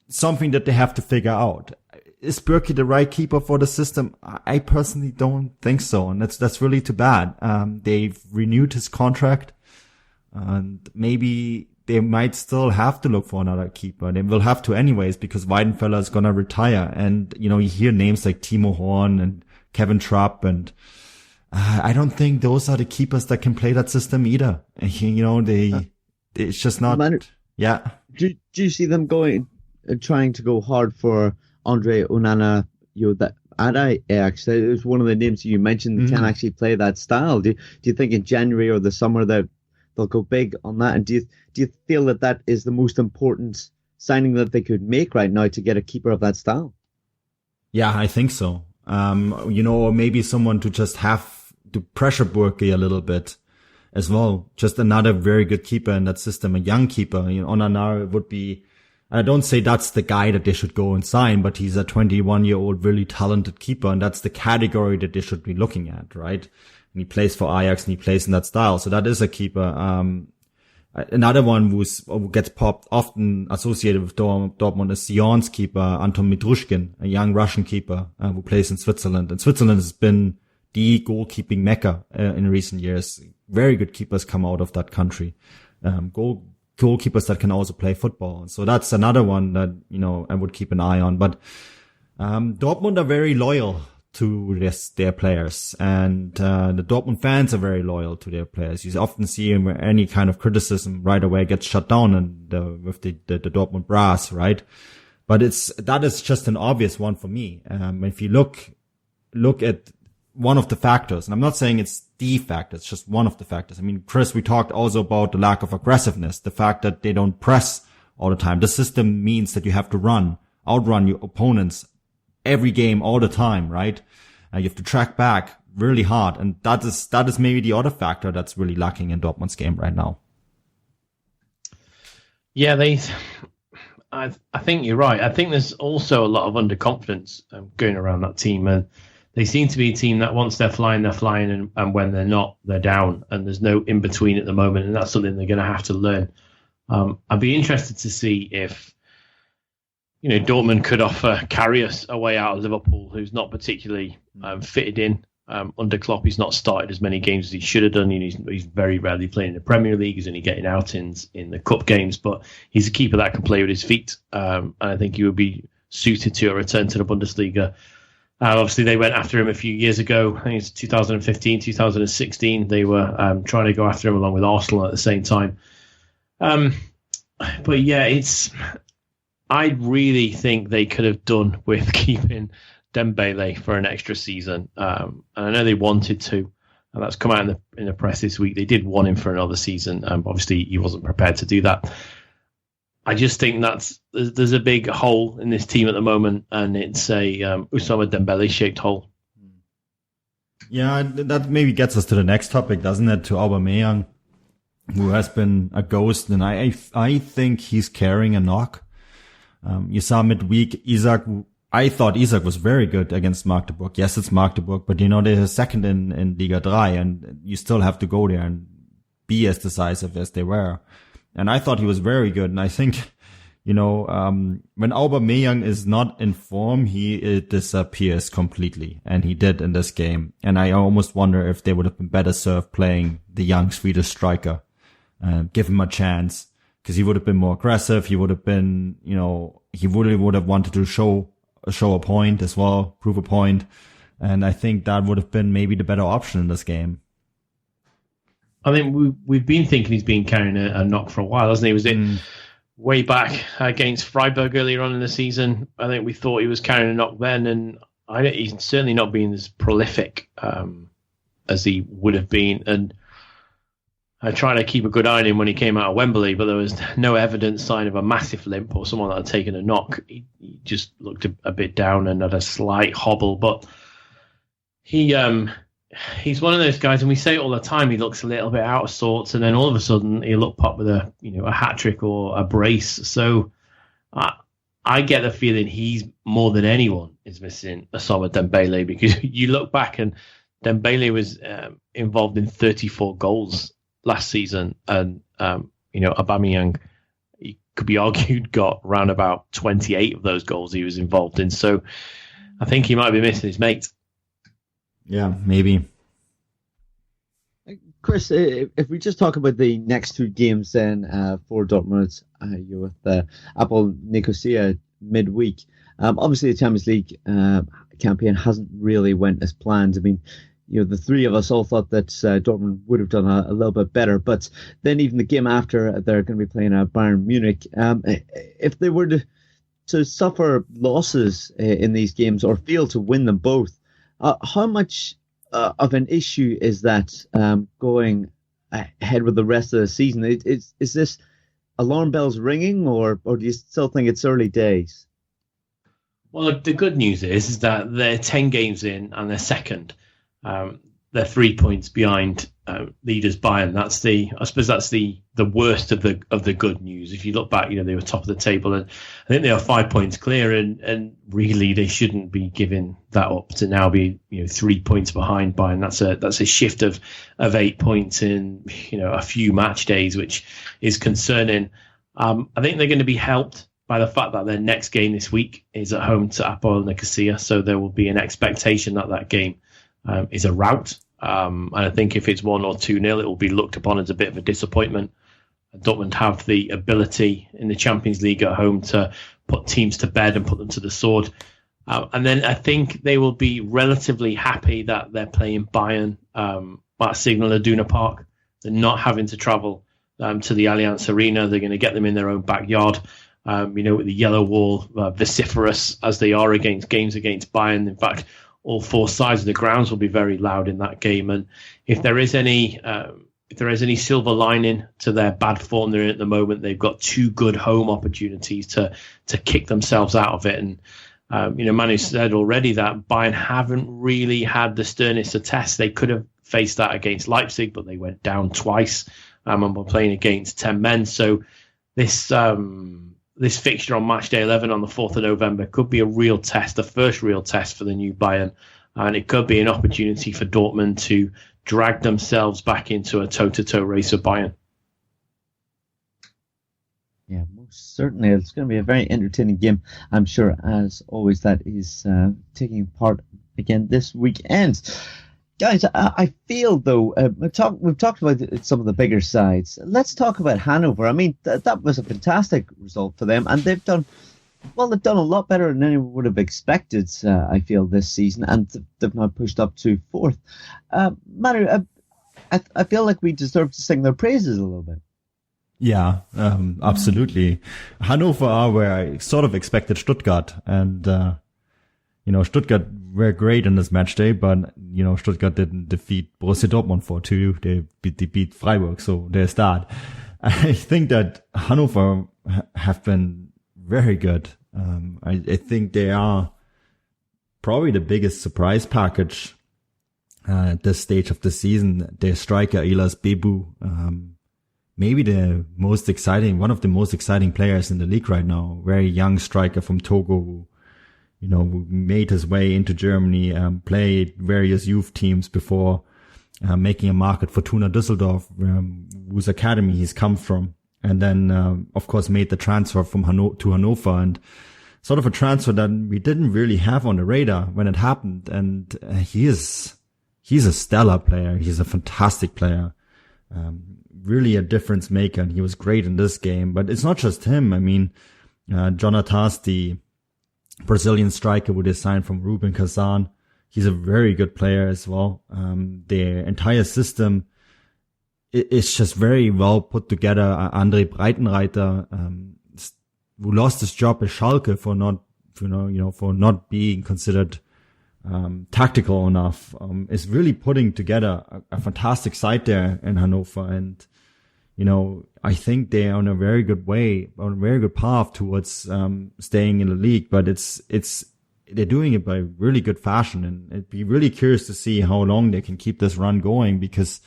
something that they have to figure out. Is Berkey the right keeper for the system? I personally don't think so, and that's really too bad. They've renewed his contract, and maybe they might still have to look for another keeper. They will have to anyways, because Weidenfeller is gonna retire, and you hear names like Timo Horn and Kevin Trapp, and I don't think those are the keepers that can play that system either. It's just not. Yeah. Do you see them trying to go hard for Andre Onana, that at Ajax? It was one of the names you mentioned that can actually play that style. Do you think in January or the summer that they'll go big on that? And do you feel that is the most important signing that they could make right now to get a keeper of that style? Yeah, I think so. Or maybe someone to just have to pressure Berkey a little bit as well. Just another very good keeper in that system, a young keeper. Onana would be. I don't say that's the guy that they should go and sign, but he's a 21-year-old really talented keeper, and that's the category that they should be looking at, right? And he plays for Ajax and he plays in that style, so that is a keeper. Another one who gets popped, often associated with Dortmund, is Sion's keeper, Anton Mitrushkin, a young Russian keeper who plays in Switzerland. And Switzerland has been the goalkeeping mecca in recent years. Very good keepers come out of that country. Goalkeepers that can also play football. So that's another one that, I would keep an eye on. But Dortmund are very loyal to their players, and the Dortmund fans are very loyal to their players. You often see any kind of criticism right away gets shut down with the Dortmund brass, right? But that is just an obvious one for me. If you look at one of the factors, and I'm not saying it's the factor, it's just one of the factors. I mean, Chris, we talked also about the lack of aggressiveness, the fact that they don't press all the time. The system means that you have to outrun your opponents every game all the time, right? You have to track back really hard, and that is maybe the other factor that's really lacking in Dortmund's game right now. Yeah, I think you're right. I think there's also a lot of underconfidence going around that team, and they seem to be a team that once they're flying, and when they're not, they're down, and there's no in between at the moment, and that's something they're going to have to learn. I'd be interested to see if Dortmund could offer Karius a way out of Liverpool, who's not particularly fitted in. Under Klopp, he's not started as many games as he should have done. He's very rarely playing in the Premier League. He's only getting outings in the cup games, but he's a keeper that can play with his feet, and I think he would be suited to a return to the Bundesliga. Obviously, they went after him a few years ago. I think it's 2015, 2016. They were trying to go after him along with Arsenal at the same time. But yeah, I really think they could have done with keeping Dembele for an extra season. And I know they wanted to, and that's come out in the press this week. They did want him for another season. Obviously, he wasn't prepared to do that. I just think there's a big hole in this team at the moment, and it's a Usama Dembele-shaped hole. Yeah, that maybe gets us to the next topic, doesn't it? To Aubameyang. who has been a ghost, and I think he's carrying a knock. You saw midweek Isak. I thought Isak was very good against Magdeburg. Yes, it's Magdeburg, but they're second in Liga 3, and you still have to go there and be as decisive as they were. And I thought he was very good. And I think, when Aubameyang is not in form, he disappears completely. And he did in this game. And I almost wonder if they would have been better served playing the young Swedish striker, give him a chance, because he would have been more aggressive. He would have been, he really would have wanted to show a point as well, prove a point. And I think that would have been maybe the better option in this game. I think we've been thinking he's been carrying a knock for a while, hasn't he? Was it way back against Freiburg earlier on in the season? I think we thought he was carrying a knock then, and he's certainly not been as prolific as he would have been. And I tried to keep a good eye on him when he came out of Wembley, but there was no evident sign of a massive limp or someone that had taken a knock. He just looked a bit down and had a slight hobble, but he's one of those guys, and we say it all the time, he looks a little bit out of sorts, and then all of a sudden he'll look pop with a hat-trick or a brace. So I get the feeling he's more than anyone is missing Osama Dembele, because you look back and Dembele was involved in 34 goals last season, and Aubameyang, he could be argued, got around about 28 of those goals he was involved in. So I think he might be missing his mate. Yeah, maybe. Chris, if we just talk about the next two games then for Dortmund, you're with Apple Nicosia midweek. Obviously, the Champions League campaign hasn't really went as planned. I mean, the three of us all thought that Dortmund would have done a little bit better, but then even the game after, they're going to be playing Bayern Munich. If they were to suffer losses in these games or fail to win them both, how much of an issue is that going ahead with the rest of the season? Is this alarm bells ringing, or do you still think it's early days? Well, the good news is that they're 10 games in and they're second. They're 3 points behind leaders Bayern. I suppose that's the worst of the good news. If you look back, they were top of the table, and I think they are 5 points clear, and really they shouldn't be giving that up to now be 3 points behind Bayern. That's a shift of 8 points in a few match days, which is concerning. I think they're going to be helped by the fact that their next game this week is at home to Apoel Nicosia, so there will be an expectation that game is a rout. And I think if it's 1 or 2-0, it will be looked upon as a bit of a disappointment. Dortmund have the ability in the Champions League at home to put teams to bed and put them to the sword. And then I think they will be relatively happy that they're playing Bayern at Signal Iduna Park. They're not having to travel to the Allianz Arena. They're going to get them in their own backyard. With the yellow wall, vociferous as they are against games against Bayern. In fact, all four sides of the grounds will be very loud in that game. And if there is any silver lining to their bad form they're in at the moment, they've got 2 good home opportunities to kick themselves out of it. And Manu said already that Bayern haven't really had the sternest of tests. They could have faced that against Leipzig, but they went down twice and were playing against 10 men. So this fixture on match day 11 on the 4th of November could be a real test, the first real test for the new Bayern. And it could be an opportunity for Dortmund to drag themselves back into a toe-to-toe race with Bayern. Yeah, most certainly. It's going to be a very entertaining game, I'm sure, as always, that is taking part again this weekend. Guys, I feel, though, we've talked about some of the bigger sides. Let's talk about Hanover. I mean, that was a fantastic result for them, and they've done a lot better than anyone would have expected, I feel, this season, and they've now pushed up to 4th. Manu, I feel like we deserve to sing their praises a little bit. Yeah, absolutely. Hanover are where I sort of expected Stuttgart, and Stuttgart were great in this match day, but, Stuttgart didn't defeat Borussia Dortmund 4-2. They beat Freiburg, so there's that. I think that Hanover have been very good. I think they are probably the biggest surprise package at this stage of the season. Their striker, Elas Bebu, maybe one of the most exciting players in the league right now. Very young striker from Togo, who made his way into Germany, played various youth teams before making a mark at Fortuna Düsseldorf, whose academy he's come from. And then, of course, made the transfer from to Hannover, and sort of a transfer that we didn't really have on the radar when it happened. And he's a stellar player. He's a fantastic player. Really a difference maker. And he was great in this game. But it's not just him. I mean, Jonatas, the Brazilian striker who they signed from Rubin Kazan, he's a very good player as well. The entire system, it's just very well put together. André Breitenreiter, who lost his job at Schalke for not being considered tactical enough, is really putting together a fantastic side there in Hannover. And I think they're on a very good path towards staying in the league. But they're doing it by really good fashion, and it'd be really curious to see how long they can keep this run going, because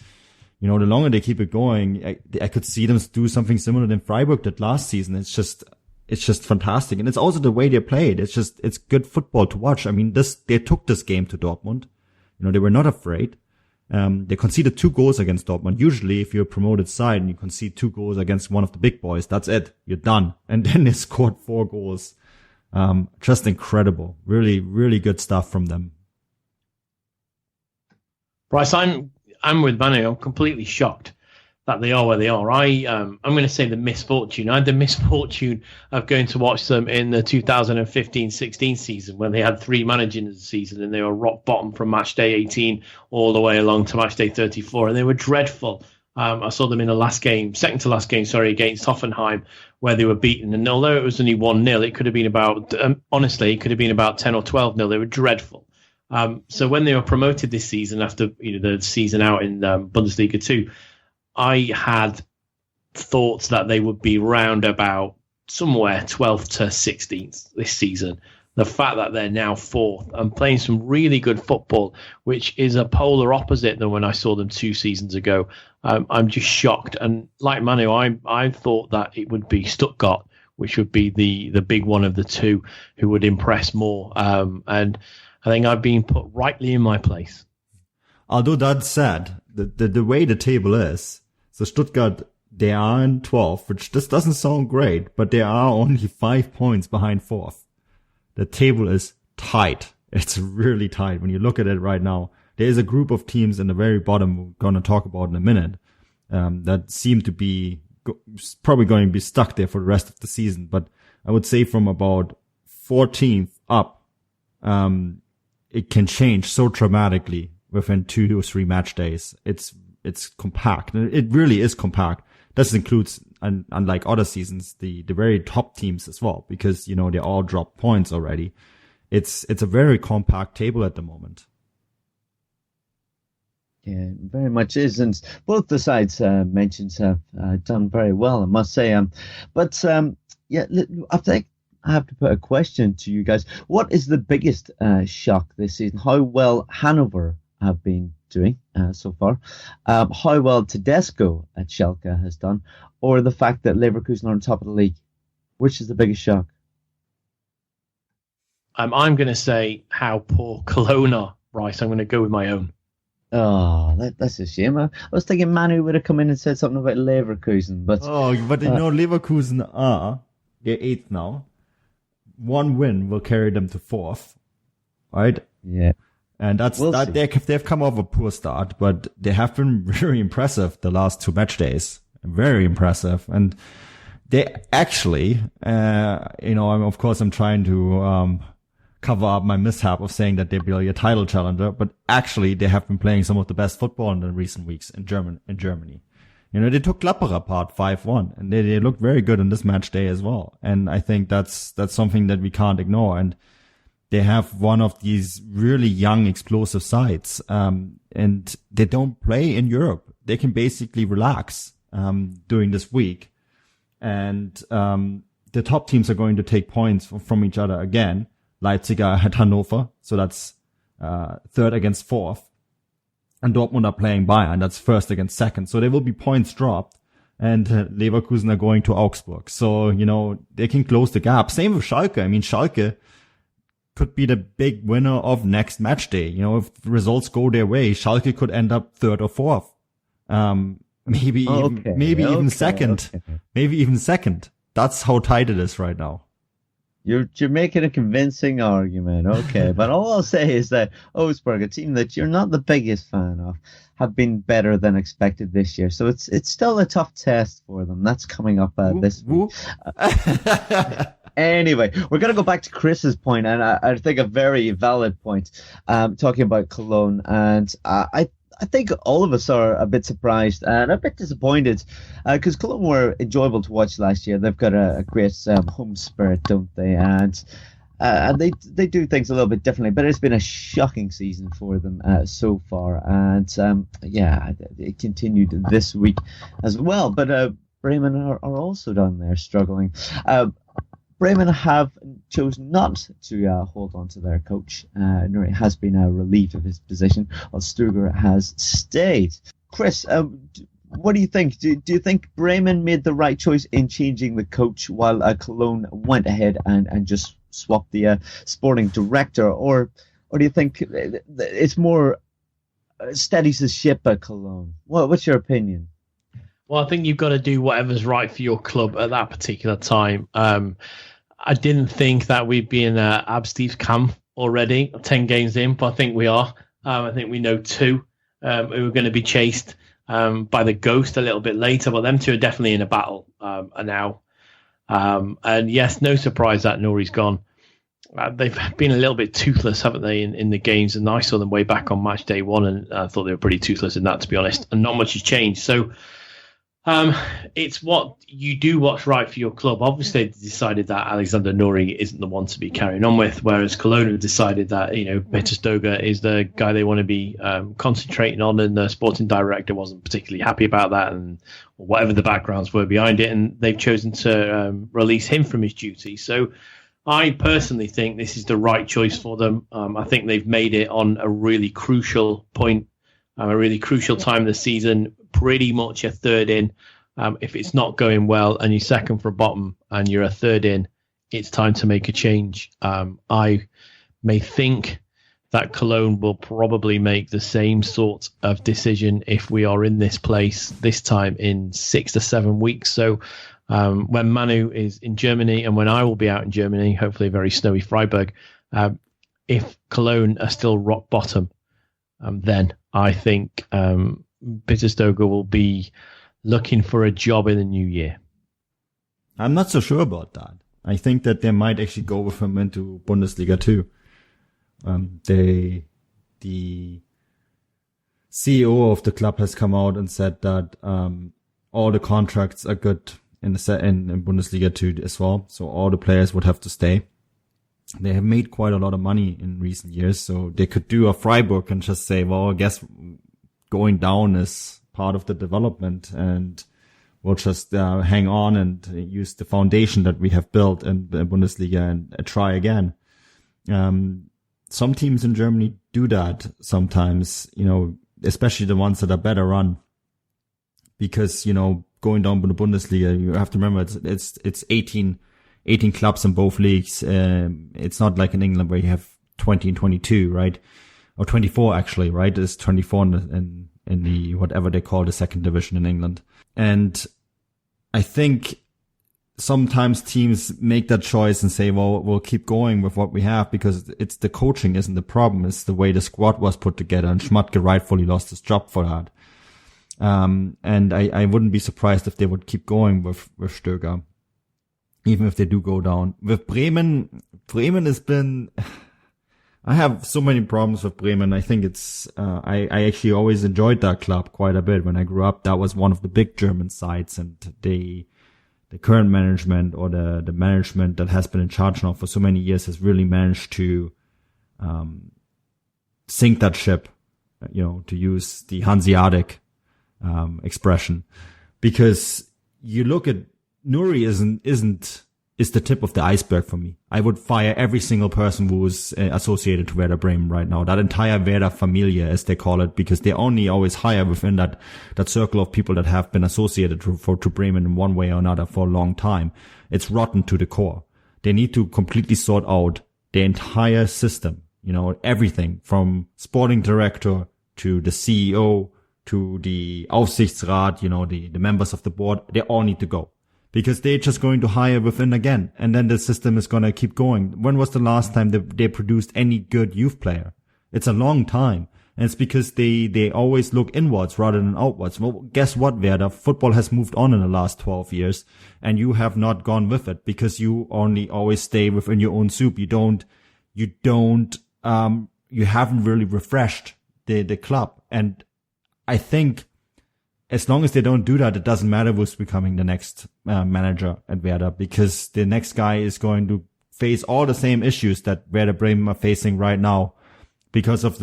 the longer they keep it going, I could see them do something similar than Freiburg did last season. It's just fantastic. And it's also the way they played. It's good football to watch. I mean, they took this game to Dortmund. They were not afraid. They conceded 2 goals against Dortmund. Usually, if you're a promoted side and you concede 2 goals against one of the big boys, that's it. You're done. And then they scored 4 goals. Just incredible. Really, really good stuff from them. Bryce, I'm with Manu. I'm completely shocked that they are where they are. I'm going to say the misfortune. I had the misfortune of going to watch them in the 2015-16 season when they had 3 managers in the season and they were rock bottom from match day 18 all the way along to match day 34, and they were dreadful. I saw them in the second to last game, against Hoffenheim, where they were beaten. And although it was only 1-0, it could have been about, honestly, it could have been about 10 or 12-0. They were dreadful. So when they were promoted this season, after the season out in Bundesliga 2, I had thoughts that they would be round about somewhere 12th to 16th this season. The fact that they're now 4th and playing some really good football, which is a polar opposite than when I saw them 2 seasons ago, I'm just shocked. And like Manu, I thought that it would be Stuttgart, which would be the big one of the 2 who would impress more. And I think I've been put rightly in my place. Although that said, the way the table is, so Stuttgart, they are in 12th, which just doesn't sound great, but they are only 5 points behind 4th. The table is tight. It's really tight. When you look at it right now, there is a group of teams in the very bottom we're going to talk about in a minute, that seem to be probably going to be stuck there for the rest of the season. But I would say from about 14th up, it can change so dramatically within 2 or 3 match days. It's compact. It really is compact. This includes, unlike other seasons, the very top teams as well, because, they all drop points already. It's a very compact table at the moment. Yeah, very much is. And both the sides mentioned have done very well, I must say. But I think I have to put a question to you guys. What is the biggest shock this season? How well Hanover have been doing so far, how well Tedesco at Schalke has done, or the fact that Leverkusen are on top of the league? Which is the biggest shock? I'm going to say how poor Cologne are, Bryce. I'm going to go with my own. Oh, that's a shame. I was thinking Manu would have come in and said something about Leverkusen, but Leverkusen they're 8th now. 1 win will carry them to 4th, right? Yeah. And they've come off a poor start, but they have been very impressive the last 2 match days. Very impressive. And they actually, I'm trying to, cover up my mishap of saying that they'll be a title challenger, but actually they have been playing some of the best football in the recent weeks in Germany. They took Gladbach apart 5-1, and they looked very good on this match day as well. And I think that's something that we can't ignore. And they have one of these really young, explosive sides, and they don't play in Europe. They can basically relax during this week, and the top teams are going to take points from each other again. Leipzig are at Hannover, so that's 3rd against 4th, and Dortmund are playing Bayern, that's 1st against 2nd. So there will be points dropped, and Leverkusen are going to Augsburg. So, they can close the gap. Same with Schalke. I mean, Schalke could be the big winner of next match day. If the results go their way, Schalke could end up third or fourth. Maybe even second. Okay. Maybe even second. That's how tight it is right now. You're making a convincing argument, okay. But all I'll say is that Augsburg, a team that you're not the biggest fan of, have been better than expected this year. So it's still a tough test for them. That's coming up this week. Anyway, we're going to go back to Chris's point, and I think a very valid point, talking about Cologne. And I think all of us are a bit surprised and a bit disappointed, because Cologne were enjoyable to watch last year. They've got a great home spirit, don't they? And they do things a little bit differently, but it's been a shocking season for them so far. And it continued this week as well. But Bremen are also down there struggling. Bremen have chosen not to hold on to their coach. Nuri has been relieved of his position, while Stuger has stayed. Chris, what do you think? Do you think Bremen made the right choice in changing the coach, while Cologne went ahead and just swapped the sporting director? Or do you think it's more steadies the ship at Cologne? What's your opinion? Well, I think you've got to do whatever's right for your club at that particular time. I didn't think that we'd be in Abstiegskampf camp already, 10 games in, but I think we are. I think we know 2 who are going to be chased by the Ghost a little bit later, but them 2 are definitely in a battle now. And yes, no surprise that Nuri's gone. They've been a little bit toothless, haven't they, in the games? And I saw them way back on match day 1, and I thought they were pretty toothless in that, to be honest. And not much has changed. So it's what you do, what's right for your club. Obviously, they decided that Alexander Nuri isn't the one to be carrying on with, whereas Cologne have decided that, Peter Stoger is the guy they want to be concentrating on, and the sporting director wasn't particularly happy about that, and whatever the backgrounds were behind it, and they've chosen to release him from his duty. So I personally think this is the right choice for them. I think they've made it on a really crucial point, a really crucial time of the season, pretty much a third in. If it's not going well and you're second from bottom and you're a third in, it's time to make a change. I may think that Cologne will probably make the same sort of decision if we are in this place this time in 6 to 7 weeks. So when Manu is in Germany and when I will be out in Germany, hopefully a very snowy Freiburg, if Cologne are still rock bottom, then I think Peter Stoger will be looking for a job in the new year. I'm not so sure about that. I think that they might actually go with him into Bundesliga too. The CEO of the club has come out and said that all the contracts are good in Bundesliga too as well. So all the players would have to stay. They have made quite a lot of money in recent years, so they could do a Freiburg and just say, well, I guess going down is part of the development, and we'll just hang on and use the foundation that we have built in the Bundesliga and try again. Some teams in Germany do that sometimes, especially the ones that are better run, because, going down to the Bundesliga, you have to remember it's 18 clubs in both leagues. It's not like in England where you have 20 and 22, right? Or 24 actually, right? It's 24 in the whatever they call the second division in England. And I think sometimes teams make that choice and say, well, we'll keep going with what we have, because it's the coaching isn't the problem. It's the way the squad was put together, and Schmatke rightfully lost his job for that. And I wouldn't be surprised if they would keep going with Stöger, even if they do go down. With Bremen has been, I have so many problems with Bremen. I think it's, I actually always enjoyed that club quite a bit. When I grew up, that was one of the big German sides, and the current management, or the management that has been in charge now for so many years, has really managed to, sink that ship, to use the Hanseatic, expression, because you look at Nuri isn't is the tip of the iceberg for me. I would fire every single person who is associated to Werder Bremen right now. That entire Werder Familie, as they call it, because they only always hire within that circle of people that have been associated to Bremen in one way or another for a long time. It's rotten to the core. They need to completely sort out the entire system, everything from sporting director to the CEO to the Aufsichtsrat, the members of the board. They all need to go. Because they're just going to hire within again, and then the system is going to keep going. When was the last time they produced any good youth player? It's a long time. And it's because they always look inwards rather than outwards. Well, guess what, Werder? Football has moved on in the last 12 years, and you have not gone with it because you only always stay within your own soup. You haven't really refreshed the club. And I think as long as they don't do that, it doesn't matter who's becoming the next manager at Werder, because the next guy is going to face all the same issues that Werder Bremen are facing right now because of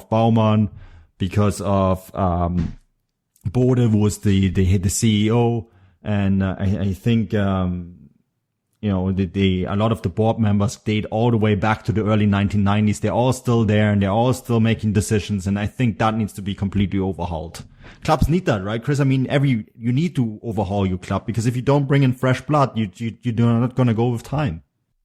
Baumann, because of Bode, who was the CEO, and I think a lot of the board members date all the way back to the early 1990s. They're all still there and they're all still making decisions, and I think that needs to be completely overhauled. Clubs need that, right, Chris? I mean, you need to overhaul your club, because if you don't bring in fresh blood, you're not going to go with time.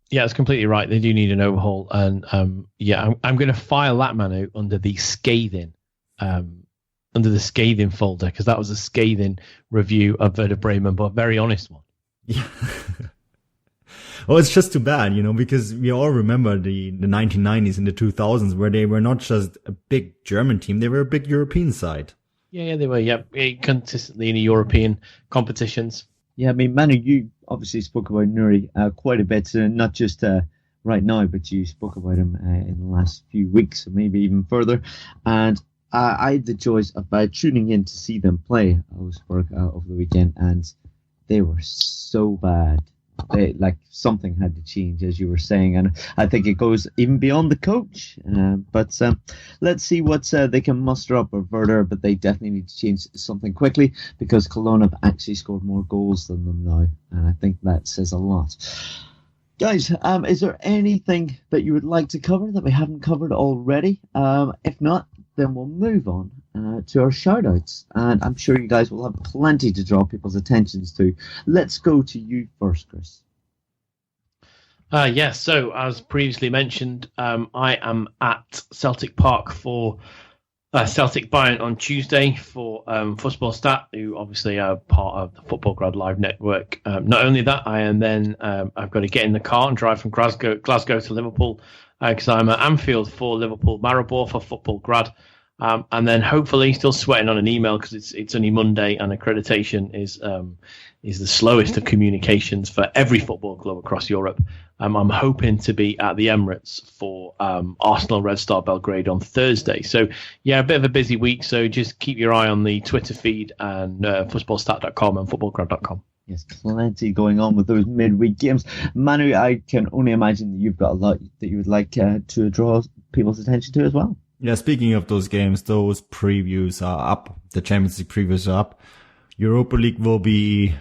Yeah, it's completely right. They do need an overhaul, and I'm going to file that, Manu, under the scathing folder, because that was a scathing review of Werder Bremen, but a very honest one. Yeah. Oh, it's just too bad, because we all remember the 1990s and the 2000s, where they were not just a big German team, they were a big European side. Yeah, they were, consistently in the European competitions. Yeah, I mean, Manu, you obviously spoke about Nuri quite a bit, not just right now, but you spoke about him in the last few weeks, or maybe even further. And I had the choice of tuning in to see them play Augsburg over the weekend, and they were so bad. Something had to change, as you were saying, and I think it goes even beyond the coach. But let's see what they can muster up of Werder, but they definitely need to change something quickly, because Cologne have actually scored more goals than them now, and I think that says a lot. Guys, is there anything that you would like to cover that we haven't covered already? If not, then we'll move on to our shout-outs. And I'm sure you guys will have plenty to draw people's attentions to. Let's go to you first, Chris. Yes, so as previously mentioned, I am at Celtic Park for Celtic Bayern on Tuesday for Fußballstat, who obviously are part of the Football Grad Live network. Not only that, I am then I've got to get in the car and drive from Glasgow to Liverpool, because I'm at Anfield for Liverpool Maribor for Football Grad. And then hopefully still sweating on an email, because it's only Monday, and accreditation is the slowest of communications for every football club across Europe. I'm hoping to be at the Emirates for Arsenal Red Star Belgrade on Thursday. So yeah, a bit of a busy week. So just keep your eye on the Twitter feed and footballstat.com and footballgrad.com. Yes, plenty going on with those midweek games. Manu, I can only imagine that you've got a lot that you would like to draw people's attention to as well. Yeah, speaking of those games, those previews are up. The Champions League previews are up. Europa League will be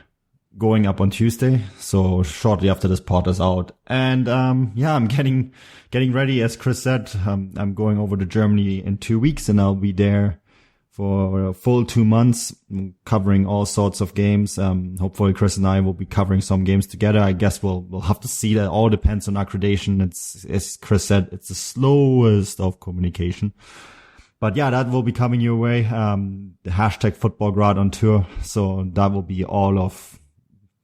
going up on Tuesday, so shortly after this pod is out. And I'm getting ready, as Chris said. I'm going over to Germany in 2 weeks, and I'll be there for a full 2 months, covering all sorts of games. Hopefully Chris and I will be covering some games together. I guess we'll have to see. That all depends on accreditation. It's, as Chris said, it's the slowest of communication. But yeah, that will be coming your way. The hashtag FootballGrad on tour. So that will be all of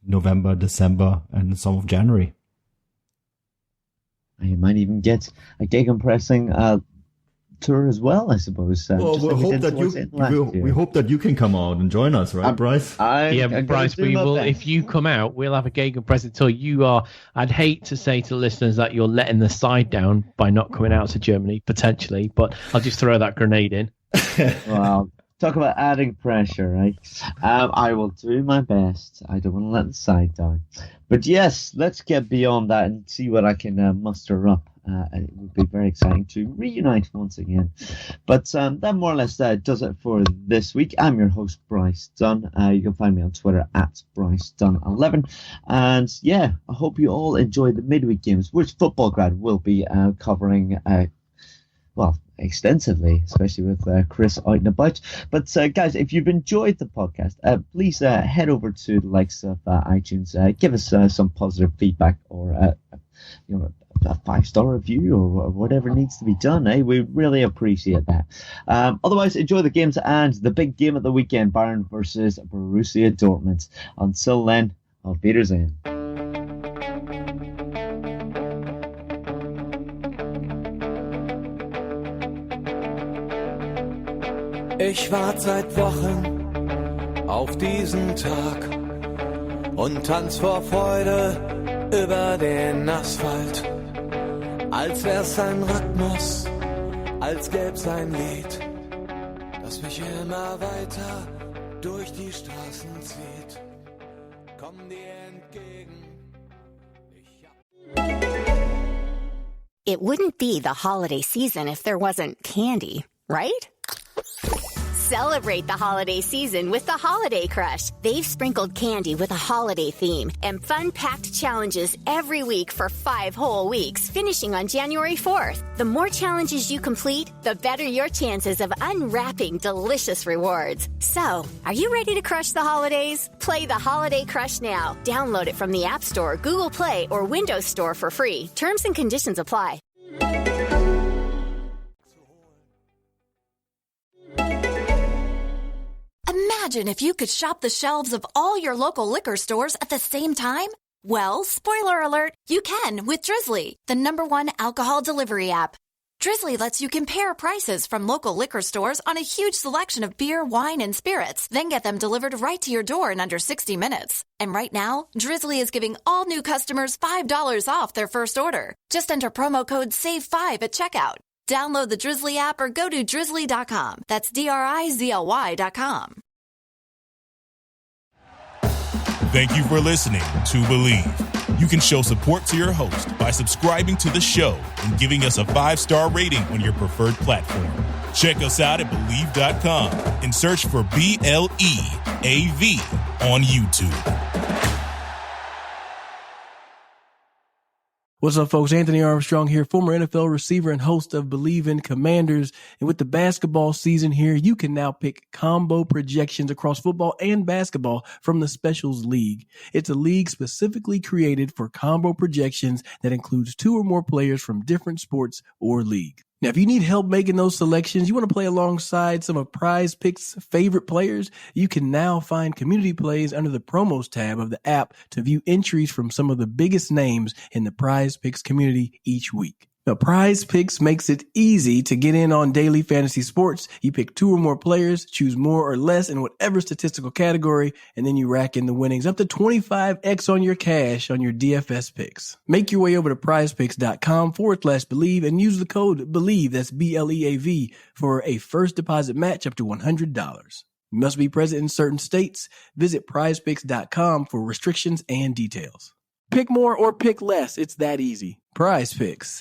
November, December, and some of January. You might even get a Gegenpressing tour as well, I suppose. Well, we hope that you can come out and join us, right, Bryce? Bryce, we will. If you come out, we'll have a Gegenpressing tour. I'd hate to say to the listeners that you're letting the side down by not coming out to Germany, potentially, but I'll just throw that grenade in. Wow. Talk about adding pressure, right? I will do my best. I don't want to let the side down. But yes, let's get beyond that and see what I can muster up It would be very exciting to reunite once again. But that more or less does it for this week. I'm your host, Bryce Dunn. You can find me on Twitter at BryceDunn11. And yeah, I hope you all enjoy the midweek games, which Football Grad will be covering extensively, especially with Chris out and about. But guys, if you've enjoyed the podcast, please head over to the likes of iTunes, give us some positive feedback, or a 5-star review, or whatever needs to be done. We really appreciate that. Otherwise, enjoy the games and the big game of the weekend, Bayern versus Borussia Dortmund. Until then, auf Wiedersehen. Ich warte seit Wochen auf diesen Tag und tanz vor Freude über den Asphalt. Als wär's sein Rhythmus, als gäb's ein Lied, das mich immer weiter durch die Straßen zieht. Komm dir entgegen. It wouldn't be the holiday season if there wasn't candy, right? Celebrate the holiday season with the Holiday Crush. They've sprinkled candy with a holiday theme and fun-packed challenges every week for 5 whole weeks, finishing on January 4th. The more challenges you complete, the better your chances of unwrapping delicious rewards. So, are you ready to crush the holidays? Play the Holiday Crush now. Download it from the App Store, Google Play, or Windows Store for free. Terms and conditions apply. Imagine if you could shop the shelves of all your local liquor stores at the same time. Well, spoiler alert, you can with Drizzly, the #1 alcohol delivery app. Drizzly lets you compare prices from local liquor stores on a huge selection of beer, wine, and spirits, then get them delivered right to your door in under 60 minutes. And right now, Drizzly is giving all new customers $5 off their first order. Just enter promo code SAVE5 at checkout. Download the Drizzly app or go to drizzly.com. That's DRIZLY.com. Thank you for listening to Believe. You can show support to your host by subscribing to the show and giving us a 5-star rating on your preferred platform. Check us out at Believe.com and search for BLEAV on YouTube. What's up, folks? Anthony Armstrong here, former NFL receiver and host of Believe in Commanders. And with the basketball season here, you can now pick combo projections across football and basketball from the Specials League. It's a league specifically created for combo projections that includes 2 or more players from different sports or league. Now, if you need help making those selections, you want to play alongside some of Prize Picks' favorite players, you can now find community plays under the promos tab of the app to view entries from some of the biggest names in the Prize Picks community each week. Now, Prize Picks makes it easy to get in on daily fantasy sports. You pick 2 or more players, choose more or less in whatever statistical category, and then you rack in the winnings up to 25x on your cash on your DFS picks. Make your way over to prizepicks.com/believe and use the code BELIEVE, that's BLEAV, for a first deposit match up to $100. You must be present in certain states. Visit prizepicks.com for restrictions and details. Pick more or pick less. It's that easy. Prize Picks.